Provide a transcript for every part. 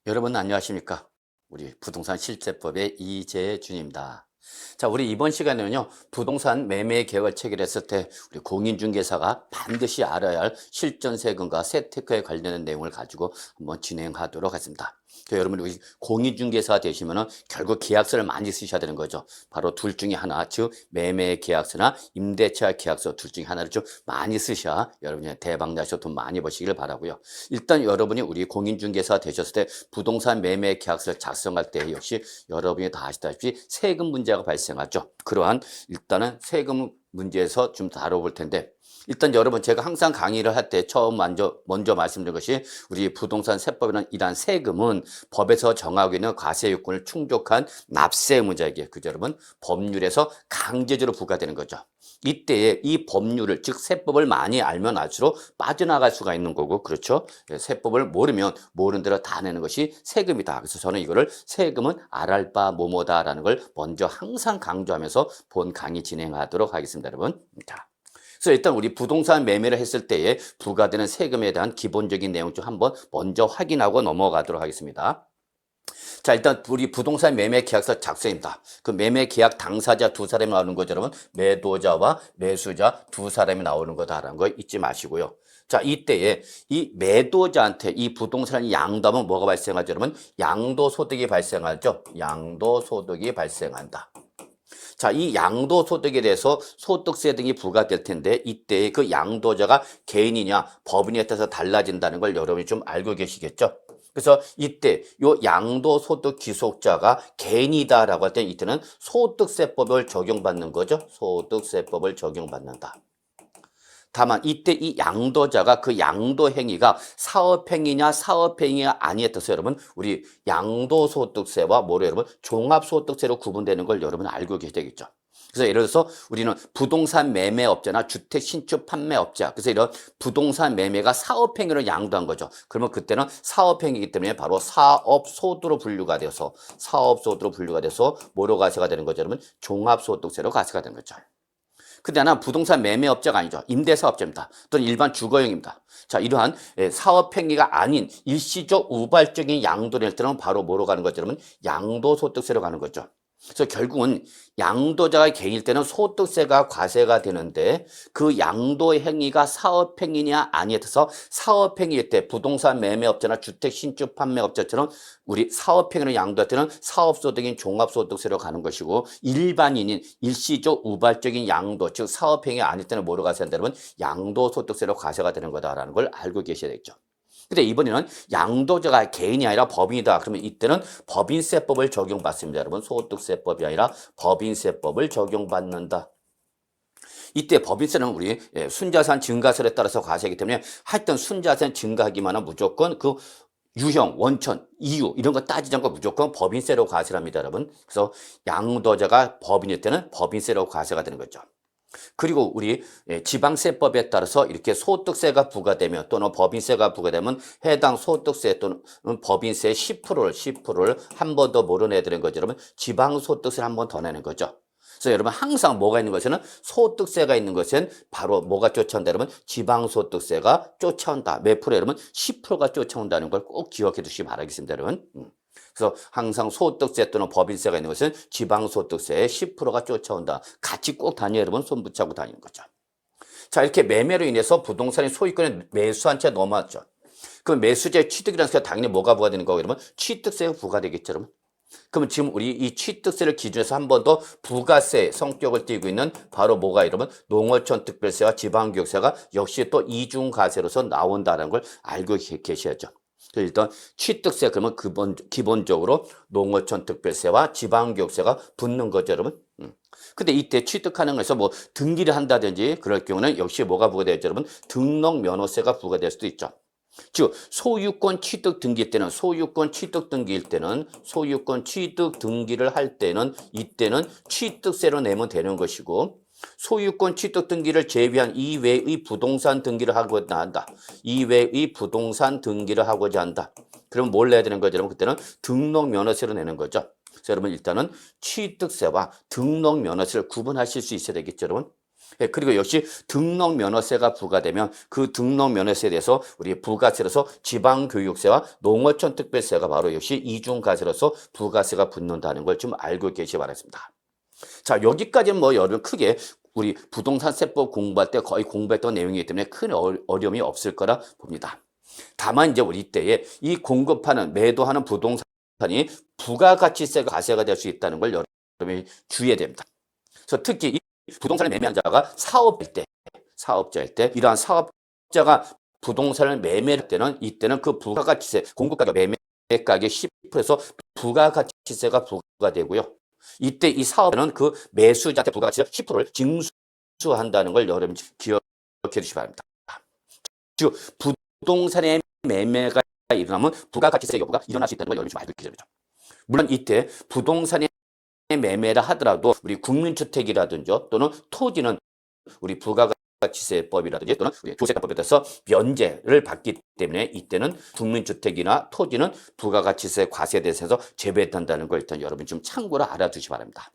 여러분 안녕하십니까? 우리 부동산 실제법의 이재준입니다. 자, 우리 이번 시간에는요, 부동산 매매 계획을 체결했을 때 우리 공인중개사가 반드시 알아야 할 실전세금과 세테크에 관련된 내용을 가지고 한번 진행하도록 하겠습니다. 여러분, 우리 공인중개사가 되시면은 결국 계약서를 많이 쓰셔야 되는 거죠. 바로 둘 중에 하나, 즉 매매 계약서나 임대차 계약서 둘 중에 하나를 좀 많이 쓰셔야 여러분이 대박 나셔 돈 많이 버시기를 바라고요. 일단 여러분이 우리 공인중개사 되셨을 때 부동산 매매 계약서를 작성할 때 역시 여러분이 다 아시다시피 세금 문제가 발생하죠. 그러한 일단은 세금 문제에서 좀 다뤄볼 텐데, 일단 여러분 제가 항상 강의를 할 때 처음 먼저 말씀드린 것이 우리 부동산 세법이라는 이러한 세금은 법에서 정하고 있는 과세요건을 충족한 납세 문제이기에, 그죠 여러분? 법률에서 강제적으로 부과되는 거죠. 이때에 이 법률을, 즉 세법을 많이 알면 알수록 빠져나갈 수가 있는 거고, 그렇죠? 세법을 모르면 모르는 대로 다 내는 것이 세금이다. 그래서 저는 이거를 세금은 알할 바 뭐뭐다라는 걸 먼저 항상 강조하면서 본 강의 진행하도록 하겠습니다, 여러분. 자, 그래서 일단 우리 부동산 매매를 했을 때에 부과되는 세금에 대한 기본적인 내용 좀 한번 먼저 확인하고 넘어가도록 하겠습니다. 자, 일단 우리 부동산 매매 계약서 작성입니다. 그 매매 계약 당사자 두 사람이 나오는 거죠, 여러분. 매도자와 매수자 두 사람이 나오는 거다라는 거 잊지 마시고요. 자, 이때에 이 매도자한테 이 부동산을 양도하면 뭐가 발생하죠, 여러분? 양도소득이 발생하죠. 양도소득이 발생한다. 자, 이 양도소득에 대해서 소득세 등이 부과될 텐데, 이때 그 양도자가 개인이냐 법인에 따라서 달라진다는 걸 여러분이 좀 알고 계시겠죠? 그래서 이때 요 양도소득 귀속자가 개인이다라고 할 때 이때는 소득세법을 적용받는 거죠. 소득세법을 적용받는다. 다만 이때 이 양도자가 그 양도 행위가 사업행위냐 사업행위가 아니에 따라서 여러분 우리 양도소득세와 뭐로 여러분 종합소득세로 구분되는 걸 여러분 알고 계셔야 되겠죠. 그래서 예를 들어서 우리는 부동산 매매업자나 주택 신축 판매업자, 그래서 이런 부동산 매매가 사업행위로 양도한 거죠. 그러면 그때는 사업행위이기 때문에 바로 사업소득으로 분류가 돼서 뭐로 가세가 되는 거죠, 여러분? 종합소득세로 가세가 되는 거죠. 근데 하나 부동산 매매업자가 아니죠. 임대사업자입니다. 또는 일반 주거용입니다. 자, 이러한 사업행위가 아닌 일시적 우발적인 양도를 낼 때는 바로 뭐로 가는 거죠, 여러분? 양도소득세로 가는 거죠. 그래서 결국은 양도자가 개인일 때는 소득세가 과세가 되는데 그 양도 행위가 사업행위냐 아니에 따라서 사업행위일 때 부동산 매매업자나 주택 신축 판매업자처럼 우리 사업행위를 양도할 때는 사업소득인 종합소득세로 가는 것이고, 일반인인 일시적 우발적인 양도, 즉 사업행위 아닐 때는 뭐로 가세야 한다면 양도소득세로 과세가 되는 거다라는 걸 알고 계셔야 되겠죠. 근데 이번에는 양도자가 개인이 아니라 법인이다. 그러면 이때는 법인세법을 적용받습니다. 여러분, 소득세법이 아니라 법인세법을 적용받는다. 이때 법인세는 우리 순자산 증가세에 따라서 과세하기 때문에 하여튼 순자산 증가하기만 하면 무조건 그 유형, 원천, 이유 이런 거 따지지 않고 무조건 법인세로 과세를 합니다, 여러분. 그래서 양도자가 법인일 때는 법인세로 과세가 되는 거죠. 그리고 우리 지방세법에 따라서 이렇게 소득세가 부과되면 또는 법인세가 부과되면 해당 소득세 또는 법인세 10%를 한 번 더 몰아내야 되는 거죠. 여러분, 지방소득세를 한 번 더 내는 거죠. 그래서 여러분 항상 뭐가 있는 것에는 소득세가 있는 것은 바로 뭐가 쫓아온다 여러분? 지방소득세가 쫓아온다. 몇 프로 여러분? 10%가 쫓아온다는 걸 꼭 기억해 두시기 바라겠습니다, 여러분. 그래서 항상 소득세 또는 법인세가 있는 것은 지방소득세의 10%가 쫓아온다. 같이 꼭 다녀 여러분 손 붙잡고 다니는 거죠. 자, 이렇게 매매로 인해서 부동산의 소유권을 매수한 채 넘어왔죠. 그럼 매수자의 취득이라는 것은 당연히 뭐가 부과되는 거고 여러분? 취득세가 부과되겠죠, 여러분. 그러면 지금 우리 이 취득세를 기준해서 한 번 더 부가세 성격을 띠고 있는 바로 뭐가 여러분? 농어촌 특별세와 지방교육세가 역시 또 이중과세로서 나온다는 걸 알고 계셔야죠. 일단 취득세 그러면 기본적으로 농어촌 특별세와 지방교육세가 붙는 거죠, 여러분. 근데 이때 취득하는 것에서 뭐 등기를 한다든지 그럴 경우는 역시 뭐가 부과되죠, 여러분? 등록면허세가 부과될 수도 있죠. 즉 소유권 취득 등기 때는 소유권 취득 등기를 할 때는 이때는 취득세로 내면 되는 것이고, 소유권 취득 등기를 제외한 이외의 부동산 등기를 하고자 한다. 그럼 뭘 내야 되는 거죠? 여러분 그때는 등록면허세로 내는 거죠. 그래서 여러분 일단은 취득세와 등록면허세를 구분하실 수 있어야 되겠죠, 여러분. 예, 그리고 역시 등록면허세가 부과되면 그 등록면허세에 대해서 우리 부가세로서 지방교육세와 농어촌 특별세가 바로 역시 이중과세로서 부가세가 붙는다는 걸 좀 알고 계시기 바랍니다. 자, 여기까지는 뭐 여러분 크게 우리 부동산세법 공부할 때 거의 공부했던 내용이기 때문에 큰 어려움이 없을 거라 봅니다. 다만 이제 우리 때에 이 공급하는 매도하는 부동산이 부가가치세가 과세가 될 수 있다는 걸 여러분이 주의해야 됩니다. 그래서 특히 이 부동산을 매매한 자가 사업자일 때 이러한 사업자가 부동산을 매매할 때는 이때는 그 부가가치세 공급가격 매매가격 10%에서 부가가치세가 부과되고요. 이때 이 사업자는 그 매수자한테 부가가치 10%를 징수한다는 걸 여러분 기억해 주시기 바랍니다. 즉 부동산의 매매가 일어나면 부가가치세 여부가 일어날 수 있다는 걸 여러분 좀 알고 계셔야 되죠. 물론 이때 부동산의 매매를 하더라도 우리 국민주택이라든지 또는 토지는 우리 부가가치세법이라든지 또는 우리 조세법에 대해서 면제를 받기 때문에 이때는 국민주택이나 토지는 부가가치세 과세에 대해서 제외된다는 걸 일단 여러분 좀 참고로 알아두시기 바랍니다.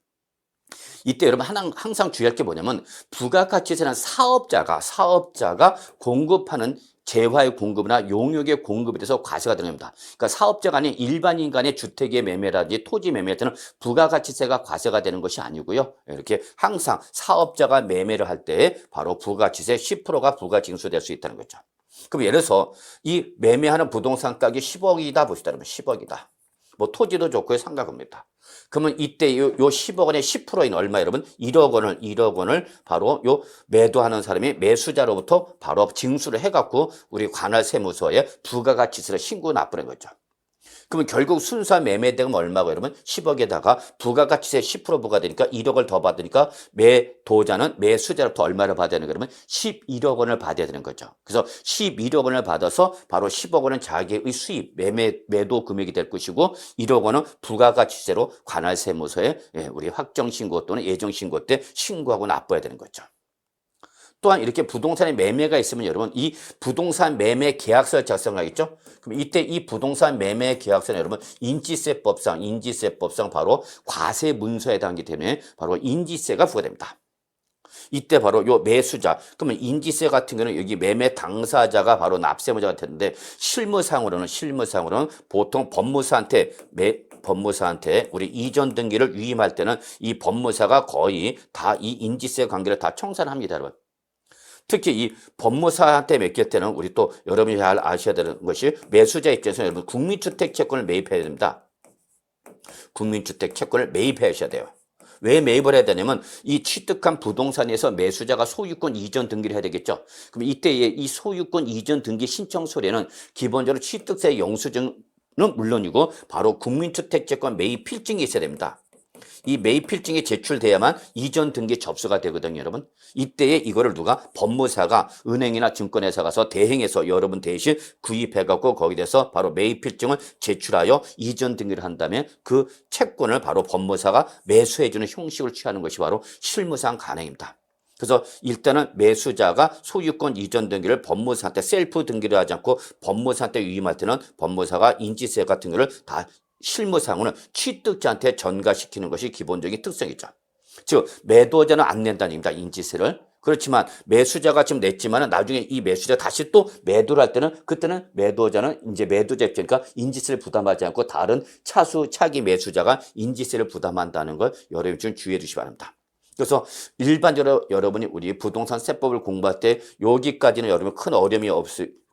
이때 여러분 항상 주의할 게 뭐냐면 부가가치세는 사업자가 공급하는 재화의 공급이나 용역의 공급에 대해서 과세가 되는 겁니다. 그러니까 사업자가 아닌 일반인 간의 주택의 매매라든지 토지 매매에 때는 부가가치세가 과세가 되는 것이 아니고요. 이렇게 항상 사업자가 매매를 할 때 바로 부가가치세 10%가 부가징수될 수 있다는 거죠. 그럼 예를 들어서 이 매매하는 부동산 가격이 10억이다 보시다 그러면 10억이다. 뭐 토지도 좋고요. 상가급니다. 그러면 이때 요 10억 원의 10%인 얼마 여러분? 1억 원을 바로 요 매도하는 사람이 매수자로부터 바로 징수를 해갖고 우리 관할세무서에 부가가치세를 신고 납부하는 거죠. 그러면 결국 순수한 매매대금 얼마고 여러분? 10억에다가 부가가치세 10% 부과되니까 1억을 더 받으니까 매도자는 매수자로부터 얼마를 받아야 되는 거냐면 11억 원을 받아야 되는 거죠. 그래서 11억 원을 받아서 바로 10억 원은 자기의 수입, 매도 금액이 될 것이고 1억 원은 부가가치세로 관할세무서에 우리 확정신고 또는 예정신고 때 신고하고 납부해야 되는 거죠. 또한 이렇게 부동산의 매매가 있으면 여러분 이 부동산 매매 계약서를 작성하겠죠? 그럼 이때 이 부동산 매매 계약서는 여러분 인지세법상 바로 과세 문서에 해당하기 때문에 바로 인지세가 부과됩니다. 이때 바로 요 매수자 그러면 인지세 같은 경우는 여기 매매 당사자가 바로 납세무자가 되는데 실무상으로는 보통 법무사한테 우리 이전 등기를 위임할 때는 이 법무사가 거의 다 이 인지세 관계를 다 청산합니다, 여러분. 특히 이 법무사한테 맡길 때는 우리 또 여러분이 잘 아셔야 되는 것이 매수자 입장에서 여러분 국민주택 채권을 매입해야 됩니다. 국민주택 채권을 매입하셔야 돼요. 왜 매입을 해야 되냐면 이 취득한 부동산에서 매수자가 소유권 이전 등기를 해야 되겠죠. 그럼 이때의 이 소유권 이전 등기 신청 서류에는 기본적으로 취득세 영수증은 물론이고 바로 국민주택채권 매입 필증이 있어야 됩니다. 이 매입 필증이 제출돼야만 이전 등기 접수가 되거든요, 여러분. 이때에 이거를 누가 법무사가 은행이나 증권회사 가서 대행해서 여러분 대신 구입해갖고 거기에 대해서 바로 매입 필증을 제출하여 이전 등기를 한 다음에 그 채권을 바로 법무사가 매수해주는 형식을 취하는 것이 바로 실무상 가능입니다. 그래서 일단은 매수자가 소유권 이전 등기를 법무사한테 셀프 등기를 하지 않고 법무사한테 위임할 때는 법무사가 인지세 같은 거를 다 실무상으로는 취득자한테 전가시키는 것이 기본적인 특성이죠. 즉 매도자는 안 낸다는 얘기입니다. 인지세를. 그렇지만 매수자가 지금 냈지만 나중에 이 매수자 다시 또 매도를 할 때는 그때는 매도자는 이제 매도자 입장이니까 인지세를 부담하지 않고 다른 차기 매수자가 인지세를 부담한다는 걸 여러분이 좀 주의해 주시기 바랍니다. 그래서 일반적으로 여러분이 우리 부동산 세법을 공부할 때 여기까지는 여러분 큰 어려움이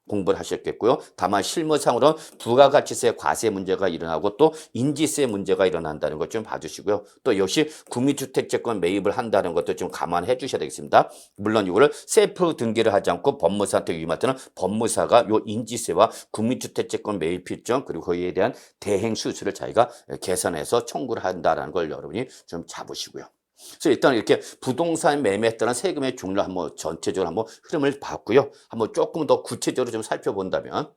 공부를 하셨겠고요. 다만 실무상으로 부가가치세 과세 문제가 일어나고 또 인지세 문제가 일어난다는 것 좀 봐주시고요. 또 역시 국민주택채권 매입을 한다는 것도 좀 감안해 주셔야 되겠습니다. 물론 이거를 셀프 등기를 하지 않고 법무사한테 위임할 때는 법무사가 요 인지세와 국민주택채권 매입 필증 그리고 거기에 대한 대행 수수를 자기가 계산해서 청구를 한다는 걸 여러분이 좀 잡으시고요. 그래서 일단 이렇게 부동산 매매에 따른 세금의 종류 한번 전체적으로 한번 흐름을 봤고요. 한번 조금 더 구체적으로 좀 살펴본다면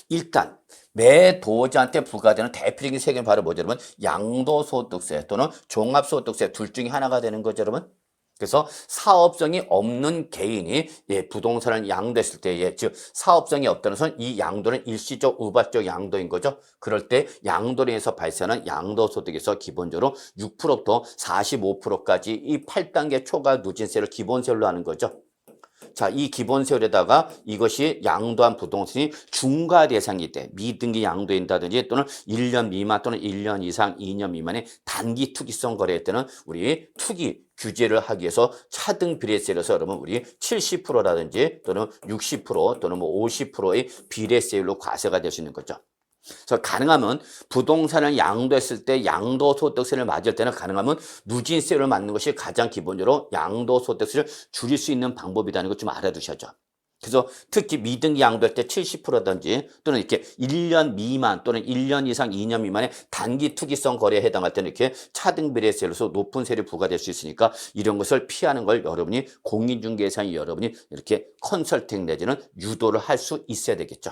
일단 매도자한테 부과되는 대표적인 세금이 바로 뭐죠, 여러분? 양도소득세 또는 종합소득세 둘 중에 하나가 되는 거죠, 여러분. 그래서 사업성이 없는 개인이 부동산을 양도했을 때, 즉 사업성이 없다는 것은 이 양도는 일시적 우발적 양도인 거죠. 그럴 때 양도로 인해서 발생하는 양도소득에서 기본적으로 6%부터 45%까지 이 8단계 초과 누진세를 기본세율로 하는 거죠. 자, 이 기본세율에다가 이것이 양도한 부동산이 중과 대상일 때 미등기 양도인다든지 또는 1년 미만 또는 1년 이상 2년 미만의 단기 투기성 거래일 때는 우리 투기 규제를 하기 위해서 차등 비례세율에서 여러분 우리 70%라든지 또는 60% 또는 뭐 50%의 비례세율로 과세가 될 수 있는 거죠. 그래서 가능하면 부동산을 양도했을 때 양도소득세를 맞을 때는 가능하면 누진세율을 맞는 것이 가장 기본적으로 양도소득세를 줄일 수 있는 방법이라는 것 좀 알아두셔야죠. 그래서 특히 미등기 양도할 때 70%든지 또는 이렇게 1년 미만 또는 1년 이상 2년 미만의 단기 투기성 거래에 해당할 때는 이렇게 차등 비례세율로서 높은 세율이 부과될 수 있으니까 이런 것을 피하는 걸 여러분이 공인중개사인 여러분이 이렇게 컨설팅 내지는 유도를 할 수 있어야 되겠죠.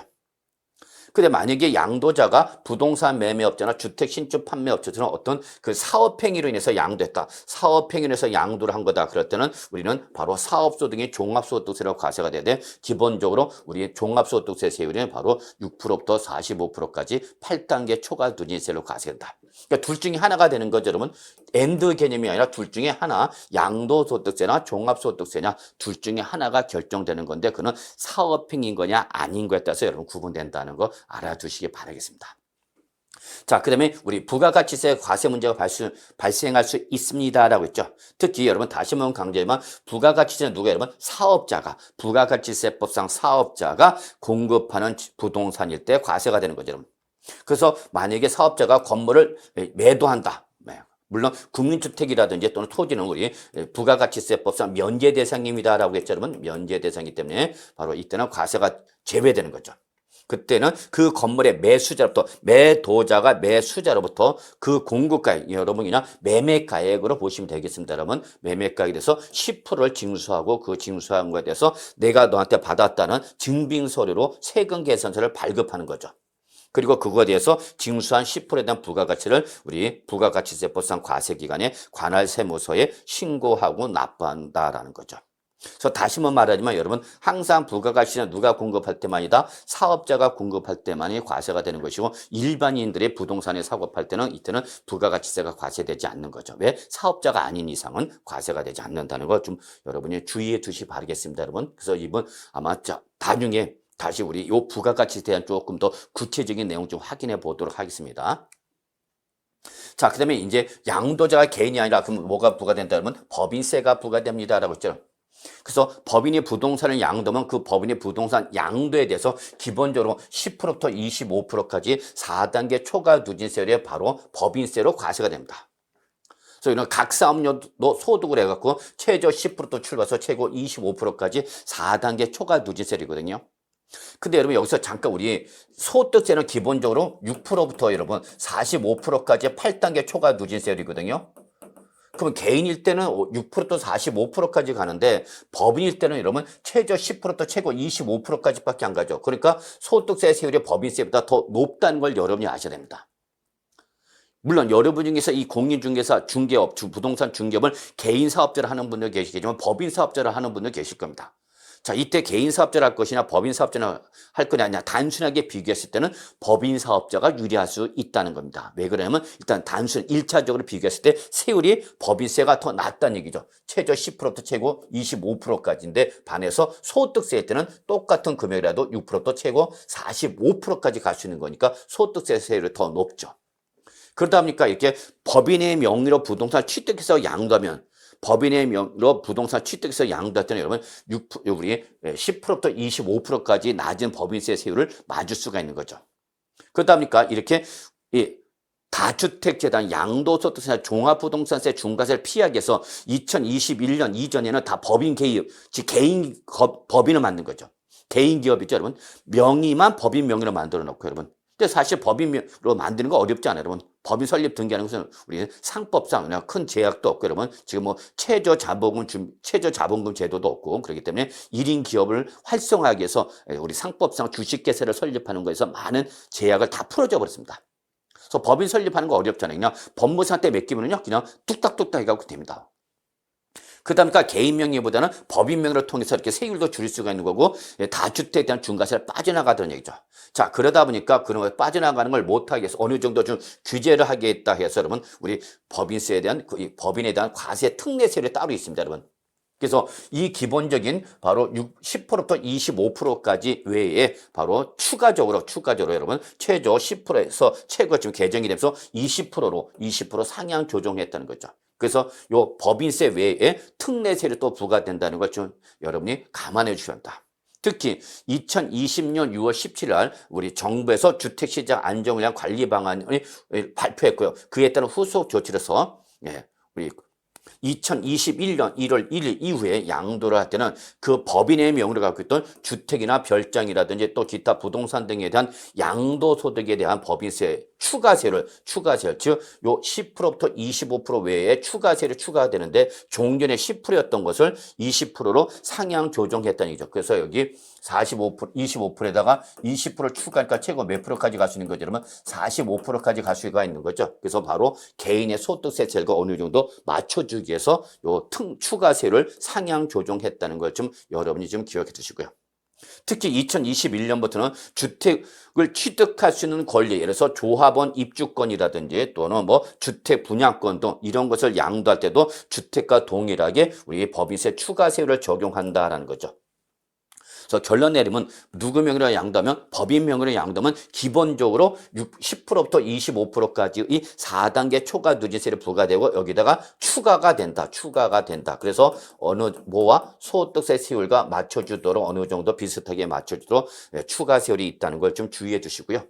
근데 만약에 양도자가 부동산 매매업자나 주택 신축 판매업체처럼 어떤 그 사업행위로 인해서 양도했다. 사업행위로 인해서 양도를 한 거다. 그럴 때는 우리는 바로 사업소득이 종합소득세로 과세가 돼야 돼. 기본적으로 우리 종합소득세 세율은 바로 6%부터 45%까지 8단계 초과 누진세로 과세된다. 그러니까 둘 중에 하나가 되는 거죠, 여러분. 엔드 개념이 아니라 둘 중에 하나, 양도소득세나 종합소득세냐 둘 중에 하나가 결정되는 건데 그는 사업행위인 거냐 아닌 거에 따라서 여러분 구분된다는 거 알아두시기 바라겠습니다. 자, 그 다음에 우리 부가가치세 과세 문제가 발생할 수 있습니다라고 했죠. 특히 여러분 다시 한번 강조하지만 부가가치세는 누가 여러분 사업자가 부가가치세법상 사업자가 공급하는 부동산일 때 과세가 되는 거죠, 여러분. 그래서 만약에 사업자가 건물을 매도한다. 물론 국민주택이라든지 또는 토지는 우리 부가가치세법상 면제 대상입니다라고 했죠, 여러분. 면제 대상이기 때문에 바로 이때는 과세가 제외되는 거죠. 그때는 그 건물의 매수자로부터 매도자가 매수자로부터 그 공급가액 여러분 그냥 매매가액으로 보시면 되겠습니다. 여러분 매매가액에 대해서 10%를 징수하고 그 징수한 거에 대해서 내가 너한테 받았다는 증빙서류로 세금 계산서를 발급하는 거죠. 그리고 그거에 대해서 징수한 10%에 대한 부가가치를 우리 부가가치세법상 과세기관에 관할 세무서에 신고하고 납부한다라는 거죠. 그래서 다시 한번 말하지만 여러분 항상 부가가치는 누가 공급할 때만이다. 사업자가 공급할 때만이 과세가 되는 것이고 일반인들의 부동산에 사고팔 때는 이때는 부가가치세가 과세되지 않는 거죠. 왜? 사업자가 아닌 이상은 과세가 되지 않는다는 거 좀 여러분이 주의해 두시기 바라겠습니다. 여러분. 그래서 이번 아마 나중에 다시 우리 요 부가가치에 대한 조금 더 구체적인 내용 좀 확인해 보도록 하겠습니다. 자, 그 다음에 이제 양도자가 개인이 아니라 그럼 뭐가 부과된다 그러면 법인세가 부과됩니다라고 했죠. 그래서 법인이 부동산을 양도하면 그 법인의 부동산 양도에 대해서 기본적으로 10%부터 25%까지 4단계 초과 누진세율에 바로 법인세로 과세가 됩니다. 그래서 이런 각 사업료도 소득을 해갖고 최저 10%도 출발해서 최고 25%까지 4단계 초과 누진세율이거든요. 근데 여러분 여기서 잠깐 우리 소득세는 기본적으로 6%부터 여러분 45%까지 8단계 초과 누진세율이거든요. 그러면 개인일 때는 6%또 45%까지 가는데 법인일 때는 여러분 최저 10%또 최고 25%까지밖에 안 가죠. 그러니까 소득세 세율이 법인세보다 더 높다는 걸 여러분이 아셔야 됩니다. 물론 여러분 중에서 이 공인중개사, 중개업, 부동산 중개업을 개인 사업자를 하는 분들 계시겠지만 법인 사업자를 하는 분들 계실 겁니다. 자, 이때 개인 사업자를 할 것이냐 법인 사업자를 할 거냐 아니냐 단순하게 비교했을 때는 법인 사업자가 유리할 수 있다는 겁니다. 왜 그러냐면 일단 단순 1차적으로 비교했을 때 세율이 법인세가 더 낮다는 얘기죠. 최저 10%도 최고 25%까지인데 반해서 소득세 때는 똑같은 금액이라도 6%도 최고 45%까지 갈 수 있는 거니까 소득세 세율이 더 높죠. 그러다 보니까 이렇게 법인의 명의로 부동산을 취득해서 양도하면 법인의 명의로 부동산 취득해서 양도할 때는 여러분 우리 10%부터 25%까지 낮은 법인세 세율을 맞을 수가 있는 거죠. 그러다 보니까 이렇게 다주택재단 양도소득세나 종합부동산세 중과세를 피하기 위해서 2021년 이전에는 다 법인 개입, 즉 개인 법인을 만든 거죠. 개인 기업이죠, 여러분. 명의만 법인 명의로 만들어 놓고 여러분. 근데 사실 법인으로 만드는 거 어렵지 않아요, 여러분. 법인 설립 등기하는 것은 우리는 상법상 큰 제약도 없고, 여러분. 지금 뭐 최저 자본금 제도도 없고, 그렇기 때문에 1인 기업을 활성화하기 위해서 우리 상법상 주식회사를 설립하는 거에서 많은 제약을 다 풀어져 버렸습니다. 그래서 법인 설립하는 거 어렵잖아요. 그냥 법무사한테 맡기면요, 그냥 뚝딱뚝딱 해갖고 됩니다. 그다음에 개인 명의보다는 법인 명의를 통해서 이렇게 세율도 줄일 수가 있는 거고 다주택에 대한 중과세를 빠져나가던 얘기죠. 자, 그러다 보니까 그런 걸 빠져나가는 걸 못하게 해서 어느 정도 좀 규제를 하겠다 해서 여러분 우리 법인세에 대한 법인에 대한 과세 특례세율이 따로 있습니다, 여러분. 그래서 이 기본적인 바로 10%부터 25%까지 외에 바로 추가적으로 여러분 최저 10%에서 최고 지금 개정이 되면서 20% 상향 조정했다는 거죠. 그래서 요 법인세 외에 특례세를 또 부과된다는 걸 좀 여러분이 감안해 주셔야 한다. 특히 2020년 6월 17일 날 우리 정부에서 주택시장 안정을 위한 관리 방안을 발표했고요. 그에 따른 후속 조치로서 우리 2021년 1월 1일 이후에 양도를 할 때는 그 법인의 명의를 갖고 있던 주택이나 별장이라든지 또 기타 부동산 등에 대한 양도소득에 대한 법인세 추가세를 즉 요 10%부터 25% 외에 추가세를 추가되는데 종전에 10%였던 것을 20%로 상향 조정했다는 얘기죠. 그래서 여기 25%에다가 20%를 추가하니까 최고 몇 프로까지 갈 수 있는 거죠? 그러면 45%까지 갈 수가 있는 거죠. 그래서 바로 개인의 소득세율과 어느 정도 맞춰주기 위해서 요 추가세를 상향 조정했다는 걸 좀 여러분이 좀 기억해 두시고요. 특히 2021년부터는 주택을 취득할 수 있는 권리, 예를 들어서 조합원 입주권이라든지 또는 뭐 주택 분양권 등 이런 것을 양도할 때도 주택과 동일하게 우리 법인세 추가세율을 적용한다라는 거죠. 그래서 결론 내리면 누구 명의로 양도하면 법인 명의로 양도하면 기본적으로 10%부터 25%까지 이 4단계 초과 누진세를 부과되고 여기다가 추가가 된다. 그래서 뭐와 소득세 세율과 맞춰주도록 어느 정도 비슷하게 맞춰주도록 추가 세율이 있다는 걸 좀 주의해 주시고요.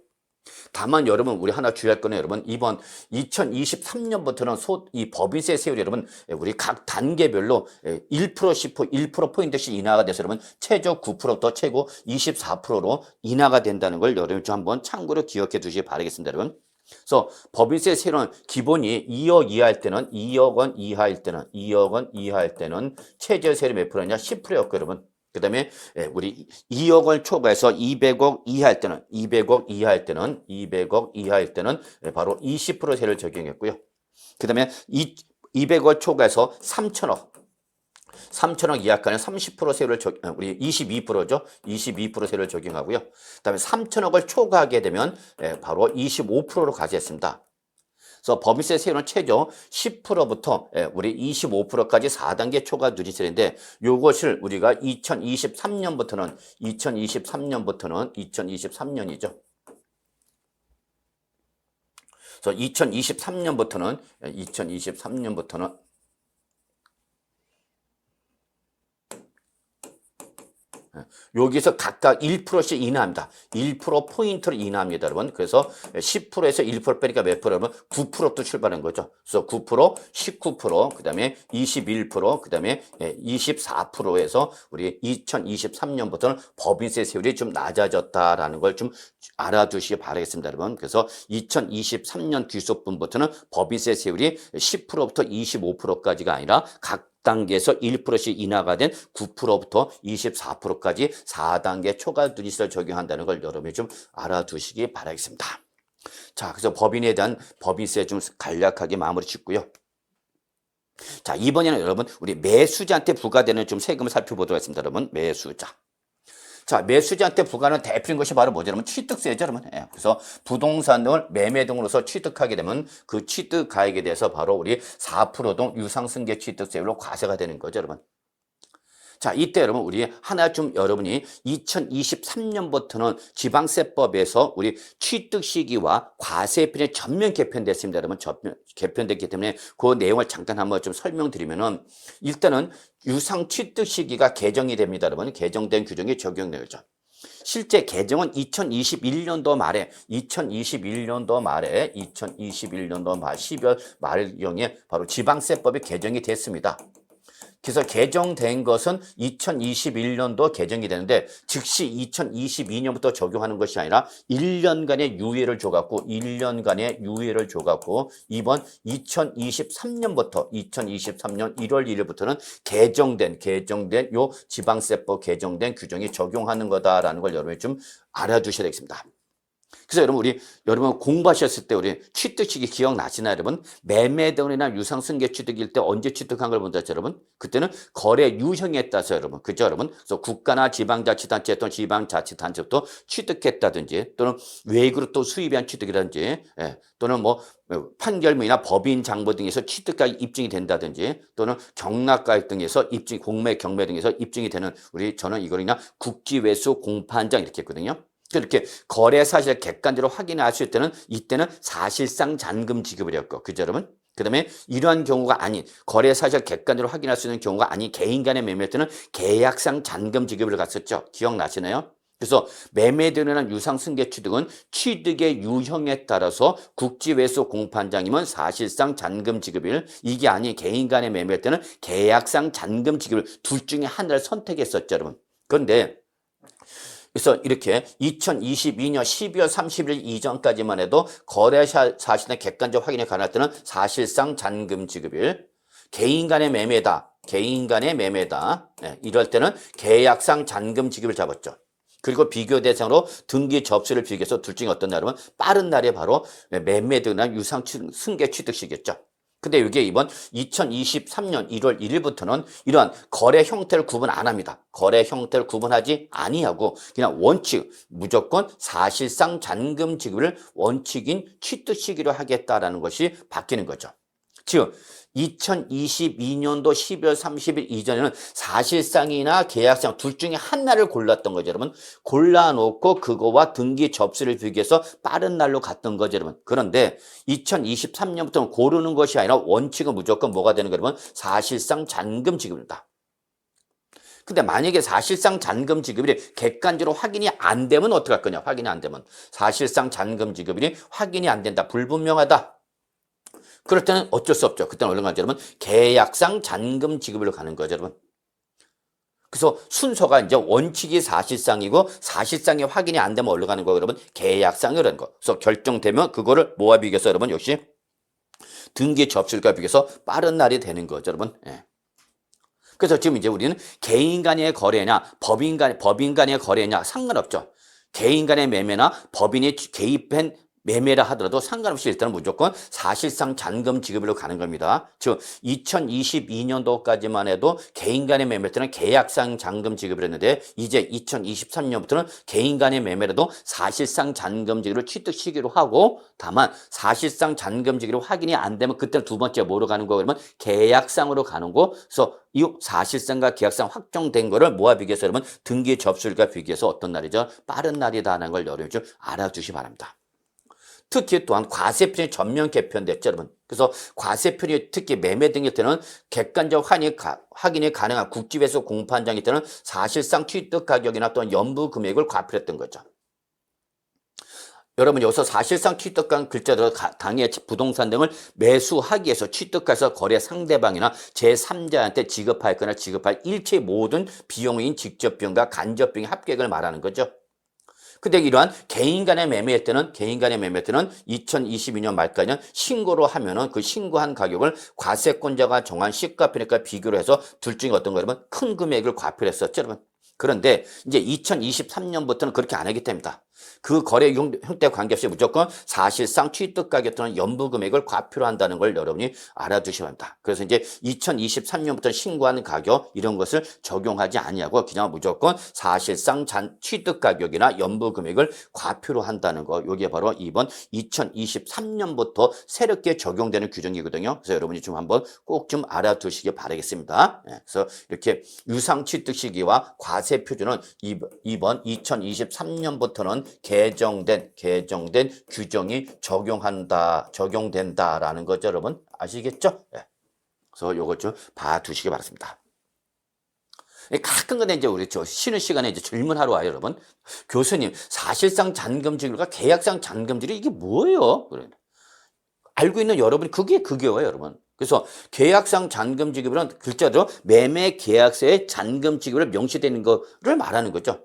다만 여러분 우리 하나 주의할 거는 여러분 이번 2023년부터는 이 법인세 세율이 여러분 우리 각 단계별로 1%씩 1%포인트씩 인하가 돼서 여러분 최저 9%부터 최고 24%로 인하가 된다는 걸 여러분 좀 한번 참고로 기억해 두시기 바라겠습니다, 여러분. 그래서 법인세 세율은 기본이 2억 이하일 때는 2억 원 이하일 때는 최저 세율이 몇 프로냐? 10%였고 여러분. 그다음에 우리 2억 원 초과해서 200억 이하일 때는 바로 20% 세를 적용했고요. 그다음에 200억 초과해서 3천억 이하까지는 30% 세율을 우리 22%죠. 22% 세율을 적용하고요. 그다음에 3천억을 초과하게 되면 바로 25%로 가져했습니다. 그래서 법인세 세율은 최저 10%부터 우리 25%까지 4단계 초과 누진세인데 이것을 우리가 2023년이죠. 그래서 2023년부터는 여기서 각각 1%씩 인하합니다. 1%포인트를 인하합니다, 여러분. 그래서 10%에서 1% 빼니까 몇 프로면 9%또 출발한 거죠. 그래서 9%, 19%, 그 다음에 21%, 그 다음에 24%에서 우리 2023년부터는 법인세 세율이 좀 낮아졌다라는 걸 좀 알아두시기 바라겠습니다, 여러분. 그래서 2023년 귀속분부터는 법인세 세율이 10%부터 25%까지가 아니라 각 단계에서 1%씩 인하가 된 9%부터 24%까지 4단계 초과 누진세를 적용한다는 걸 여러분이 좀 알아두시기 바라겠습니다. 자, 그래서 법인에 대한 법인세 좀 간략하게 마무리 짓고요. 자, 이번에는 여러분 우리 매수자한테 부과되는 좀 세금을 살펴보도록 하겠습니다. 여러분, 매수자. 자, 매수자한테 부과하는 대표적인 것이 바로 뭐죠? 여러분, 취득세죠, 여러분. 그래서 부동산을 매매 등으로서 취득하게 되면 그 취득 가액에 대해서 바로 우리 4%등 유상승계 취득세율로 과세가 되는 거죠, 여러분. 자, 이때 여러분 우리 하나 좀 여러분이 2023년부터는 지방세법에서 우리 취득 시기와 과세편이 전면 개편됐습니다. 여러분 개편됐기 때문에 그 내용을 잠깐 한번 좀 설명드리면은 일단은 유상 취득 시기가 개정이 됩니다. 여러분 개정된 규정이 적용되죠. 실제 개정은 2021년도 말에 12월 말경에 바로 지방세법이 개정이 됐습니다. 그래서 개정된 것은 2021년도 개정이 되는데 즉시 2022년부터 적용하는 것이 아니라 1년간의 유예를 줘갖고 이번 2023년 1월 1일부터는 개정된 요 지방세법 개정된 규정이 적용하는 거다라는 걸 여러분이 좀 알아두셔야 되겠습니다. 그래서 여러분 공부하셨을 때 우리 취득시기 기억나시나요, 여러분? 매매등이나 유상승계 취득일 때 언제 취득한 걸 본다죠, 여러분? 그때는 거래 유형에 따라서 여러분, 그죠, 여러분? 그래서 국가나 지방자치단체 또는 지방자치단체부터 취득했다든지 또는 외국으로 또 수입한 취득이라든지, 예, 또는 뭐 판결문이나 법인 장부 등에서 취득가 입증이 된다든지 또는 경락가액 등에서 입증, 공매, 경매 등에서 입증이 되는 저는 이걸 그냥 국지외수 공판장 이렇게 했거든요. 이렇게 거래 사실을 객관적으로 확인할 수 있을 때는 이때는 사실상 잔금 지급이었고, 그죠, 여러분? 그 다음에 이러한 경우가 아닌 거래 사실을 객관적으로 확인할 수 있는 경우가 아닌 개인 간의 매매할 때는 계약상 잔금 지급을 갔었죠. 기억나시나요? 그래서 매매되는 유상승계 취득은 취득의 유형에 따라서 국지외수 공판장이면 사실상 잔금 지급일, 이게 아닌 개인 간의 매매할 때는 계약상 잔금 지급일, 둘 중에 하나를 선택했었죠, 여러분. 그런데 그래서 이렇게 2022년 12월 30일 이전까지만 해도 거래 사실의 객관적 확인이 가능할 때는 사실상 잔금 지급일, 개인 간의 매매다. 네, 이럴 때는 계약상 잔금 지급을 잡았죠. 그리고 비교 대상으로 등기 접수를 비교해서 둘 중에 어떤 날이면 빠른 날이 바로 매매 등이나 유상 승계 취득시겠죠. 근데 이게 이번 2023년 1월 1일부터는 이러한 거래 형태를 구분 안 합니다. 거래 형태를 구분하지 아니하고 그냥 원칙, 무조건 사실상 잔금 지급을 원칙인 취득 시기로 하겠다라는 것이 바뀌는 거죠. 즉 2022년도 12월 30일 이전에는 사실상이나 계약상 둘 중에 하나를 골랐던 거죠, 여러분. 골라놓고 그거와 등기 접수를 비교해서 빠른 날로 갔던 거죠, 여러분. 그런데 2023년부터는 고르는 것이 아니라 원칙은 무조건 뭐가 되는 거예요, 여러분? 사실상 잔금 지급입니다. 근데 만약에 사실상 잔금 지급일이 객관적으로 확인이 안 되면 어떻게 할 거냐? 확인이 안 되면 사실상 잔금 지급일이 확인이 안 된다. 불분명하다. 그럴 때는 어쩔 수 없죠. 그때는 얼른 가죠, 여러분. 계약상 잔금 지급으로 가는 거죠, 여러분. 그래서 순서가 이제 원칙이 사실상이고 사실상이 확인이 안 되면 얼른 가는 거예요, 여러분. 계약상이라는 거. 그래서 결정되면 그거를 뭐와 비교해서 여러분 역시 등기 접수일과 비교해서 빠른 날이 되는 거죠, 여러분. 예. 그래서 지금 이제 우리는 개인 간의 거래냐, 법인 간의 거래냐 상관없죠. 개인 간의 매매나 법인이 개입한 매매라 하더라도 상관없이 일단은 무조건 사실상 잔금 지급으로 가는 겁니다. 즉 2022년도까지만 해도 개인 간의 매매 때는 계약상 잔금 지급을 했는데 이제 2023년부터는 개인 간의 매매라도 사실상 잔금 지급을 취득 시기로 하고 다만 사실상 잔금 지급으로 확인이 안 되면 그때는 두 번째 뭐로 가는 거예요? 그러면 계약상으로 가는 거. 그래서 이 사실상과 계약상 확정된 거를 뭐와 비교해서 여러분 등기 접수일과 비교해서 어떤 날이죠? 빠른 날이다라는 걸 여러분이 좀 알아주시기 바랍니다. 특히 또한 과세편이 전면 개편됐죠, 여러분. 그래서 과세편이 특히 매매 등일 때는 객관적 확인이 가능한 국지외수 공판장일 때는 사실상 취득 가격이나 또는 연부 금액을 과표했던 거죠. 여러분 여기서 사실상 취득한 글자대로 당해 부동산 등을 매수하기 위해서 취득해서 거래 상대방이나 제3자한테 지급할 거나 지급할 일체 모든 비용인 직접 비용과 간접 비용의 합계액을 말하는 거죠. 근데 이러한 개인 간의 매매할 때는 2022년 말까지는 신고로 하면은 그 신고한 가격을 과세권자가 정한 시가편액과 비교를 해서 둘 중에 어떤 거 여러분 큰 금액을 과표를 했었죠, 여러분. 그런데 이제 2023년부터는 그렇게 안 하기 때문이다. 그 거래 형태 관계없이 무조건 사실상 취득 가격 또는 연부 금액을 과표로 한다는 걸 여러분이 알아두셔야 합니다. 그래서 이제 2023년부터 신고하는 가격 이런 것을 적용하지 아니하고 그냥 무조건 사실상 취득 가격이나 연부 금액을 과표로 한다는 거. 이게 바로 이번 2023년부터 새롭게 적용되는 규정이거든요. 그래서 여러분이 좀 한번 꼭 좀 알아두시기 바라겠습니다. 그래서 이렇게 유상 취득 시기와 과세 표준은 이번 2023년부터는 개정된 규정이 적용된다라는 거죠, 여러분. 아시겠죠? 그래서 요것 좀 봐두시기 바랍니다. 가끔 근데 이제 우리 쉬는 시간에 이제 질문하러 와요, 여러분. 교수님, 사실상 잔금지급과 계약상 잔금지급 이게 뭐예요? 그래. 알고 있는 여러분이 그게요, 여러분. 그래서 계약상 잔금 지급은 글자로 매매 계약서에 잔금 지급을 명시되는 거를 말하는 거죠.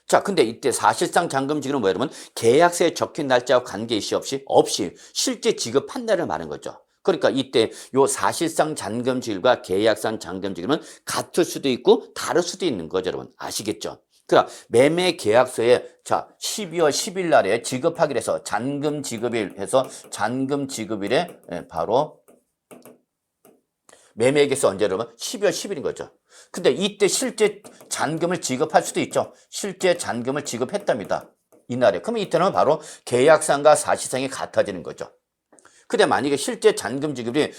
자, 근데 이때 사실상 잔금 지급은 뭐예요, 여러분? 계약서에 적힌 날짜와 관계일시 없이 실제 지급한 날을 말하는 거죠. 그러니까 이때 요 사실상 잔금 지급과 계약상 잔금 지급은 같을 수도 있고 다를 수도 있는 거죠, 여러분. 아시겠죠? 그러니까 매매 계약서에 자 12월 10일 날에 지급하기로 해서 잔금 지급일 해서 잔금 지급일에 바로 매매 계약서 언제 여러분? 12월 10일인 거죠. 근데 이때 실제 잔금을 지급할 수도 있죠. 실제 잔금을 지급했답니다. 이날에. 그러면 이때는 바로 계약상과 사실상이 같아지는 거죠. 근데 만약에 실제 잔금 지급이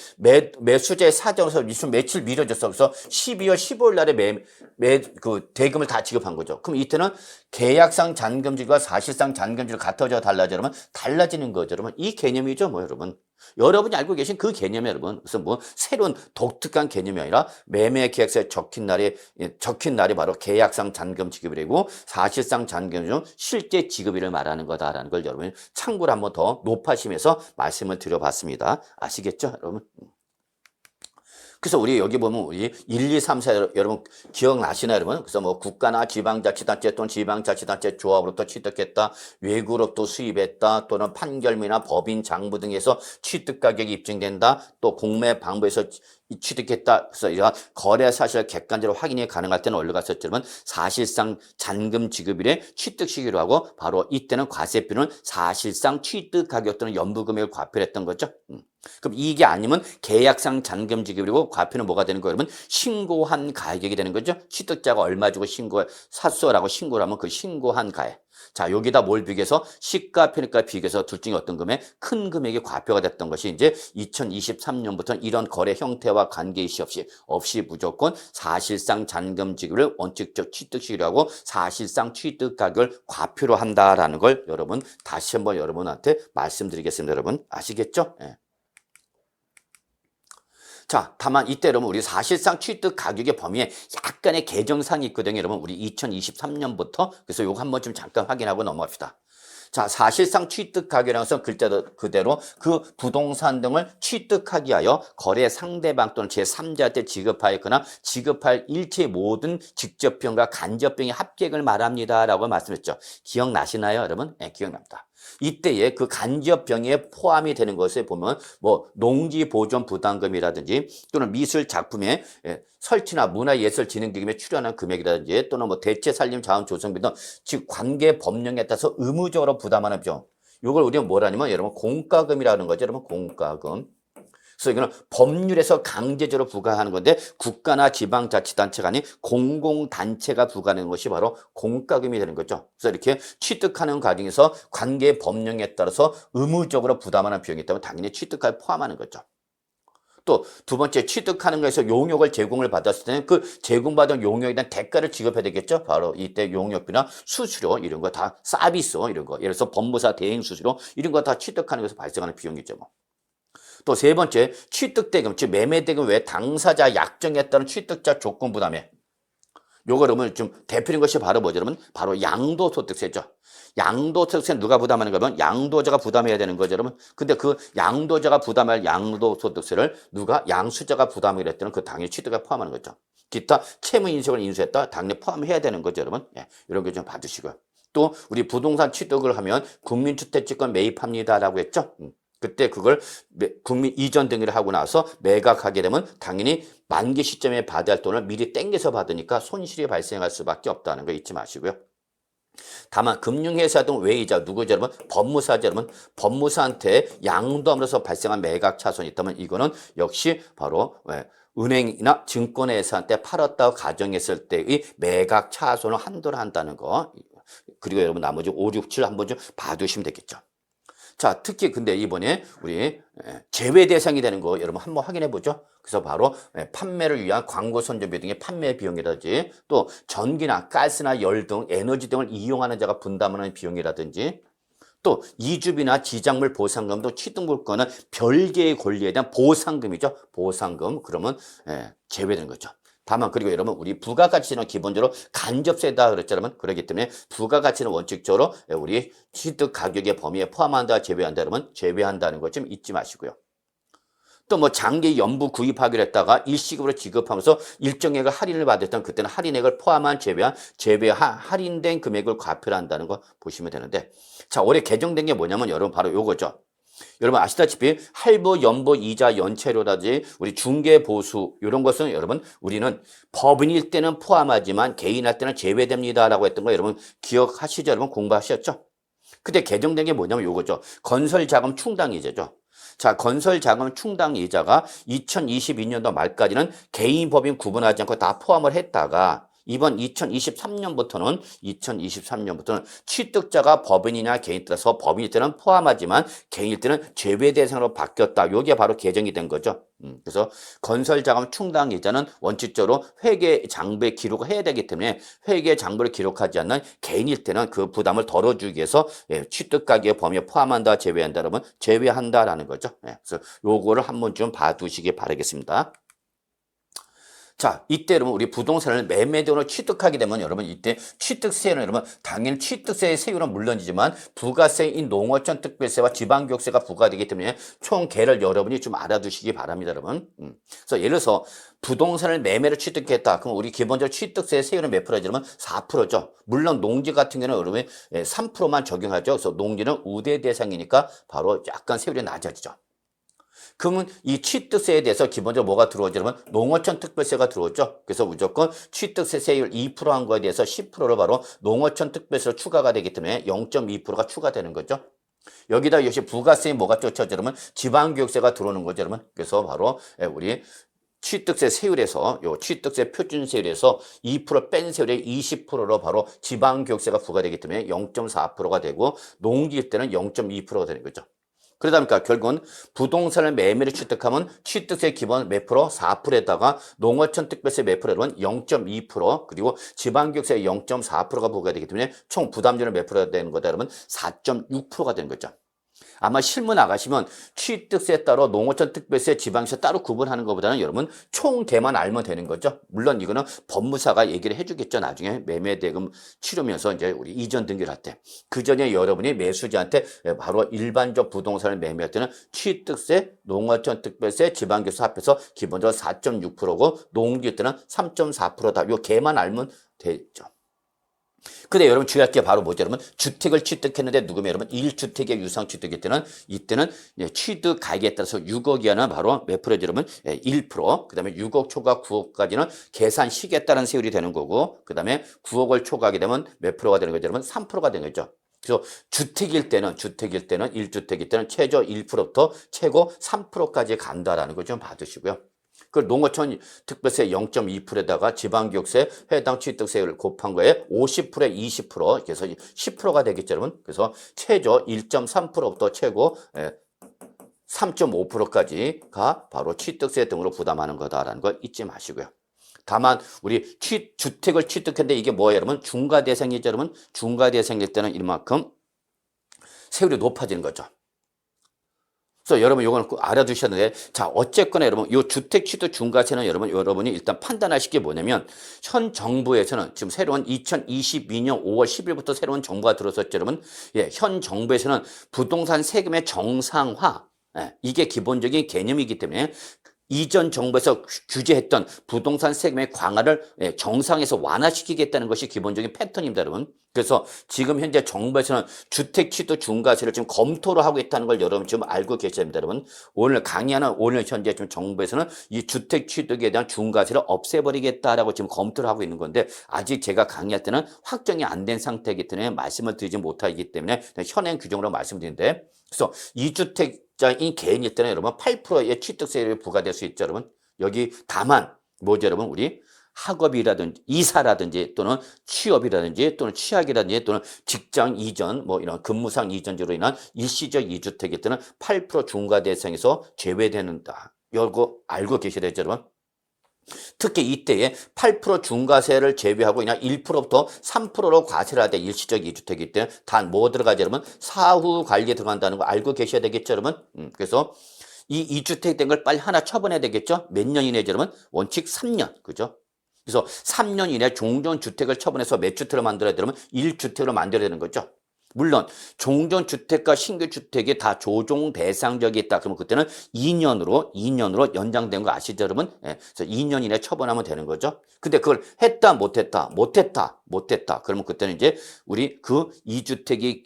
매수자의 사정에서 며칠 미뤄졌어. 그래서 12월 15일 날에 그 대금을 다 지급한 거죠. 그럼 이때는 계약상 잔금 지급과 사실상 잔금 지급 같아져 달라져 그러면 달라지는 거죠. 여러분 이 개념이죠. 뭐 여러분. 여러분이 알고 계신 그 개념이 여러분. 그래서 뭐 새로운 독특한 개념이 아니라 매매 계약서에 적힌 날이 바로 계약상 잔금 지급이고 사실상 잔금 중 실제 지급일을 말하는 거다라는 걸 여러분이 참고로 한번 더 높아심에서 말씀을 드려봤습니다. 아시겠죠, 여러분? 그래서 우리 여기 보면 우리 1, 2, 3, 4 여러분 기억나시나요, 여러분? 그래서 뭐 국가나 지방자치단체 또는 지방자치단체 조합으로부터 취득했다, 외구로부터 수입했다, 또는 판결문이나 법인 장부 등에서 취득 가격이 입증된다, 또 공매 방부에서 취득했다. 그래서 이런 거래 사실을 객관적으로 확인이 가능할 때는 올라갔었지만 사실상 잔금 지급일에 취득 시기로 하고 바로 이때는 과세표는 사실상 취득 가격 또는 연부 금액을 과표를 했던 거죠. 그럼 이게 아니면 계약상 잔금 지급이고 과표는 뭐가 되는 거예요? 여러분 신고한 가격이 되는 거죠. 취득자가 얼마 주고 샀어라고 신고를 하면 그 신고한 가액. 자, 여기다 뭘 비교해서 시가편의가 비교해서 둘 중에 어떤 금액? 큰 금액이 과표가 됐던 것이 이제 2023년부터는 이런 거래 형태와 관계이시 없이 무조건 사실상 잔금 지급을 원칙적 취득 시기로 하고 사실상 취득 가격을 과표로 한다라는 걸 여러분 다시 한번 여러분한테 말씀드리겠습니다. 여러분 아시겠죠? 예. 자, 다만 이때 여러분 우리 사실상 취득 가격의 범위에 약간의 개정사항이 있거든요. 여러분 우리 2023년부터 그래서 요거 한번 좀 잠깐 확인하고 넘어갑시다. 자, 사실상 취득 가격이라는 것은 글자 그대로 그 부동산 등을 취득하기 위하여 거래 상대방 또는 제3자한테 지급하였거나 지급할 일체 모든 직접병과 간접병의 합격을 말합니다라고 말씀했죠. 기억나시나요, 여러분? 네, 기억납니다. 이때에 그 간접병에 포함이 되는 것에 보면 뭐 농지보존 부담금이라든지 또는 미술 작품의 설치나 문화예술진흥기금에 출연한 금액이라든지 또는 뭐 대체살림 자원 조성비 등 즉 관계 법령에 따라서 의무적으로 부담하는 비용. 이걸 우리가 뭐라냐면 여러분 공과금이라는 거죠. 여러분 공과금. 그래서 이거는 법률에서 강제적으로 부과하는 건데 국가나 지방자치단체가 아닌 공공단체가 부과하는 것이 바로 공과금이 되는 거죠. 그래서 이렇게 취득하는 과정에서 관계 법령에 따라서 의무적으로 부담하는 비용이 있다면 당연히 취득가에 포함하는 거죠. 또 두 번째 취득하는 것에서 용역을 제공을 받았을 때는 그 제공받은 용역에 대한 대가를 지급해야 되겠죠. 바로 이때 용역비나 수수료 이런 거 다 서비스 이런 거 예를 들어서 법무사 대행 수수료 이런 거 다 취득하는 것에서 발생하는 비용이죠. 뭐. 또 세 번째 취득대금 즉 매매대금 외 당사자 약정에 따른 취득자 조건 부담에 요거 여러분 좀 대표적인 것이 바로 뭐죠 여러분? 바로 양도소득세죠. 양도소득세는 누가 부담하는 거면 양도자가 부담해야 되는 거죠 여러분. 근데 그 양도자가 부담할 양도소득세를 누가 양수자가 부담하기로 했다는 그 당연히 취득에 포함하는 거죠. 기타 채무 인식을 인수했다 당연히 포함해야 되는 거죠 여러분. 예, 이런 거 좀 봐주시고요. 또 우리 부동산 취득을 하면 국민주택지권 매입합니다라고 했죠. 그때 그걸 국민 이전 등기를 하고 나서 매각하게 되면 당연히 만기 시점에 받아야 할 돈을 미리 땡겨서 받으니까 손실이 발생할 수밖에 없다는 거 잊지 마시고요. 다만 금융회사 등 외이자 누구죠 여러분? 법무사죠 여러분. 법무사한테 양도함으로써 발생한 매각 차손이 있다면 이거는 역시 바로 은행이나 증권회사한테 팔았다고 가정했을 때의 매각 차손을 한도를 한다는 거. 그리고 여러분 나머지 5, 6, 7 한번 좀 봐두시면 되겠죠. 자, 특히 근데 이번에 우리 제외 대상이 되는 거 여러분 한번 확인해 보죠. 그래서 바로 판매를 위한 광고 선전비 등의 판매 비용이라든지 또 전기나 가스나 열 등 에너지 등을 이용하는 자가 분담하는 비용이라든지 또 이주비나 지작물 보상금 등 취득물건은 별개의 권리에 대한 보상금이죠. 보상금 그러면 제외되는 거죠. 다만 그리고 여러분 우리 부가가치는 기본적으로 간접세다 그랬잖아요. 그렇기 때문에 부가가치는 원칙적으로 우리 취득 가격의 범위에 포함한다 제외한다 그러면 제외한다는 것 좀 잊지 마시고요. 또 뭐 장기 연부 구입하기로 했다가 일시금으로 지급하면서 일정액을 할인을 받았던 그때는 할인액을 포함한 할인된 금액을 과표를 한다는 거 보시면 되는데 자 올해 개정된 게 뭐냐면 여러분 바로 요거죠. 여러분 아시다시피 할부, 연부, 이자, 연체료라든지 우리 중개보수 이런 것은 여러분 우리는 법인일 때는 포함하지만 개인할 때는 제외됩니다라고 했던 거 여러분 기억하시죠? 여러분 공부하셨죠? 그때 개정된 게 뭐냐면 요거죠. 건설자금 충당이자죠. 자, 건설자금 충당이자가 2022년도 말까지는 개인 법인 구분하지 않고 다 포함을 했다가 이번 2023년부터는 취득자가 법인이나 개인 따라서 법인일 때는 포함하지만 개인일 때는 제외 대상으로 바뀌었다. 요게 바로 개정이 된 거죠. 그래서 건설자금 충당이자는 원칙적으로 회계 장부에 기록을 해야 되기 때문에 회계 장부를 기록하지 않는 개인일 때는 그 부담을 덜어주기 위해서 취득가격 범위에 포함한다, 제외한다, 그러면 제외한다라는 거죠. 그래서 요거를 한번 좀 봐두시기 바라겠습니다. 자, 이때 여러분 우리 부동산을 매매대로 취득하게 되면 여러분 이때 취득세는 여러분 당연히 취득세의 세율은 물론이지만 부가세인 농어촌 특별세와 지방교육세가 부과되기 때문에 총 개를 여러분이 좀 알아두시기 바랍니다, 여러분. 그래서 예를 들어서 부동산을 매매로 취득했다. 그럼 우리 기본적으로 취득세 세율은 몇 프로죠? 그러면 4%죠. 물론 농지 같은 경우는 여러분 3%만 적용하죠. 그래서 농지는 우대 대상이니까 바로 약간 세율이 낮아지죠. 그러면 이 취득세에 대해서 기본적으로 뭐가 들어오죠? 그러면 농어촌 특별세가 들어오죠. 그래서 무조건 취득세 세율 2%한 거에 대해서 10%로 바로 농어촌 특별세로 추가가 되기 때문에 0.2%가 추가되는 거죠. 여기다 역시 부가세에 뭐가 쫓아져? 그러면 지방교육세가 들어오는 거죠. 그러면 그래서 바로 우리 취득세 세율에서 요 취득세 표준세율에서 2% 뺀 세율의 20%로 바로 지방교육세가 부과되기 때문에 0.4%가 되고 농지일 때는 0.2%가 되는 거죠. 그러다 보니까 결국은 부동산을 매매로 취득하면 취득세 기본 몇 프로? 4%에다가 농어촌 특별세 몇 프로는 0.2% 그리고 지방교육세 0.4%가 부과되기 때문에 총 부담률은 몇 프로가 되는 거다 그러면 4.6%가 되는 거죠. 아마 실무 나가시면 취득세 따로 농어촌 특별세 지방세 따로 구분하는 것보다는 여러분 총대만 알면 되는 거죠. 물론 이거는 법무사가 얘기를 해주겠죠. 나중에 매매대금 치르면서 이제 우리 이전 등기를 할 때. 그 전에 여러분이 매수자한테 바로 일반적 부동산을 매매할 때는 취득세, 농어촌 특별세, 지방교세 합해서 기본적으로 4.6%고 농지 때는 3.4%다. 요 개만 알면 되죠. 근데 여러분 주의할 게 바로 뭐죠? 여러분 주택을 취득했는데 누구면 여러분 1주택의 유상취득일 때는 이때는 취득 가액에 따라서 6억 이하는 바로 몇 프로죠? 여러분 1%. 그 다음에 6억 초과 9억까지는 계산 시기에 따른 세율이 되는 거고 그 다음에 9억을 초과하게 되면 몇 프로가 되는 거죠? 여러분 3%가 되는 거죠. 그래서 주택일 때는 1주택일 때는 최저 1%부터 최고 3%까지 간다라는 걸 좀 봐두시고요. 그 농어촌 특별세 0.2%에다가 지방교육세 해당 취득세율을 곱한 거에 50%에 20% 그래서 10%가 되겠죠, 여러분. 그래서 최저 1.3%부터 최고 3.5%까지가 바로 취득세 등으로 부담하는 거다라는 걸 잊지 마시고요. 다만 우리 주택을 취득했는데 이게 뭐예요, 여러분? 중과대상이죠, 여러분. 중과대상일 때는 이만큼 세율이 높아지는 거죠. 그래서 여러분 요거는 꼭 알아두셨는데 자 어쨌거나 여러분 요 주택 취득 중과세는 여러분이 일단 판단하실 게 뭐냐면 현 정부에서는 지금 새로운 2022년 5월 10일부터 새로운 정부가 들어섰죠 여러분. 현 정부에서는 부동산 세금의 정상화 이게 기본적인 개념이기 때문에 이전 정부에서 규제했던 부동산 세금의 강화를 정상에서 완화시키겠다는 것이 기본적인 패턴입니다, 여러분. 그래서 지금 현재 정부에서는 주택 취득 중과세를 지금 검토를 하고 있다는 걸 여러분 지금 알고 계셔야 됩니다, 여러분. 오늘 현재 지금 정부에서는 이 주택 취득에 대한 중과세를 없애버리겠다라고 지금 검토를 하고 있는 건데 아직 제가 강의할 때는 확정이 안 된 상태이기 때문에 말씀을 드리지 못하기 때문에 현행 규정으로 말씀드리는데 그래서 2주택자인 개인일 때는 여러분 8%의 취득세율이 부과될 수 있죠, 여러분. 여기 다만 뭐죠, 여러분? 우리 학업이라든지 이사라든지 또는 취업이라든지 또는 취약이라든지 또는 직장 이전 뭐 이런 근무상 이전으로 인한 일시적 2주택일 때는 8% 중과 대상에서 제외되는다. 이거 알고 계셔야 되죠, 여러분. 특히 이때에 8% 중과세를 제외하고 그냥 1%부터 3%로 과세를 하되 일시적 2주택이기 때문에 단 뭐 들어가죠, 여러분? 사후 관리에 들어간다는 거 알고 계셔야 되겠죠, 여러분? 그래서 이 2주택 된 걸 빨리 하나 처분해야 되겠죠? 몇 년 이내죠, 여러분? 원칙 3년, 그죠? 그래서 3년 이내 종전주택을 처분해서 몇 주택을 만들어야 되면 1주택으로 만들어야 되는 거죠. 물론 종전주택과 신규주택이 다 조정 대상적이 있다. 그러면 그때는 2년으로 연장된 거 아시죠, 여러분? 그래서 2년 이내 처분하면 되는 거죠. 근데 그걸 했다, 못했다. 그러면 그때는 이제 우리 그 2주택이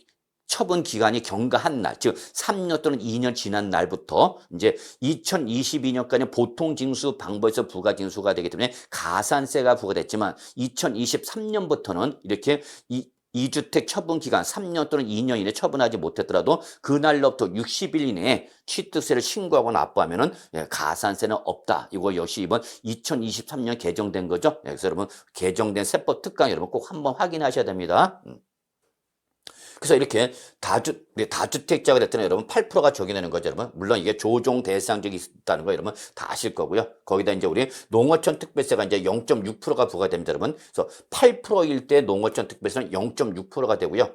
처분 기간이 경과한 날, 즉 3년 또는 2년 지난 날부터 이제 2022년까지 보통 징수 방법에서 부과 징수가 되기 때문에 가산세가 부과됐지만 2023년부터는 이렇게 2주택 처분 기간 3년 또는 2년 이내 처분하지 못했더라도 그날로부터 60일 이내에 취득세를 신고하고 납부하면은 가산세는 없다. 이거 역시 이번 2023년 개정된 거죠. 그래서 여러분 개정된 세법 특강 여러분 꼭 한번 확인하셔야 됩니다. 그래서 이렇게 다주택자가 됐더니 여러분 8%가 적용되는 거죠, 여러분. 물론 이게 조정 대상적이 있다는 거 여러분 다 아실 거고요. 거기다 이제 우리 농어촌 특별세가 이제 0.6%가 부과됩니다, 여러분. 그래서 8%일 때 농어촌 특별세는 0.6%가 되고요.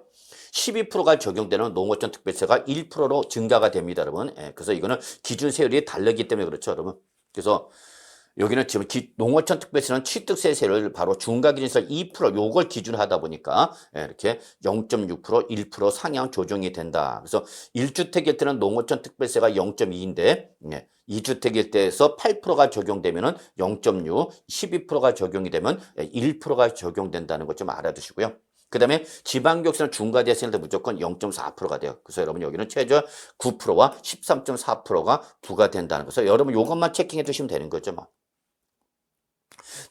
12%가 적용되는 농어촌 특별세가 1%로 증가가 됩니다, 여러분. 그래서 이거는 기준 세율이 다르기 때문에 그렇죠, 여러분. 그래서 여기는 지금 농어촌 특별세는 취득세 세율을 바로 중과기준세 2% 요걸 기준으로 하다 보니까 이렇게 0.6% 1% 상향 조정이 된다. 그래서 1주택일 때는 농어촌 특별세가 0.2인데 2주택일 때에서 8%가 적용되면은 0.6, 12%가 적용이 되면 1%가 적용된다는 것 좀 알아두시고요. 그 다음에 지방교육세는 중과대세는 무조건 0.4%가 돼요. 그래서 여러분 여기는 최저 9%와 13.4%가 부과된다는 거죠. 여러분 이것만 체킹해 두시면 되는 거죠. 뭐.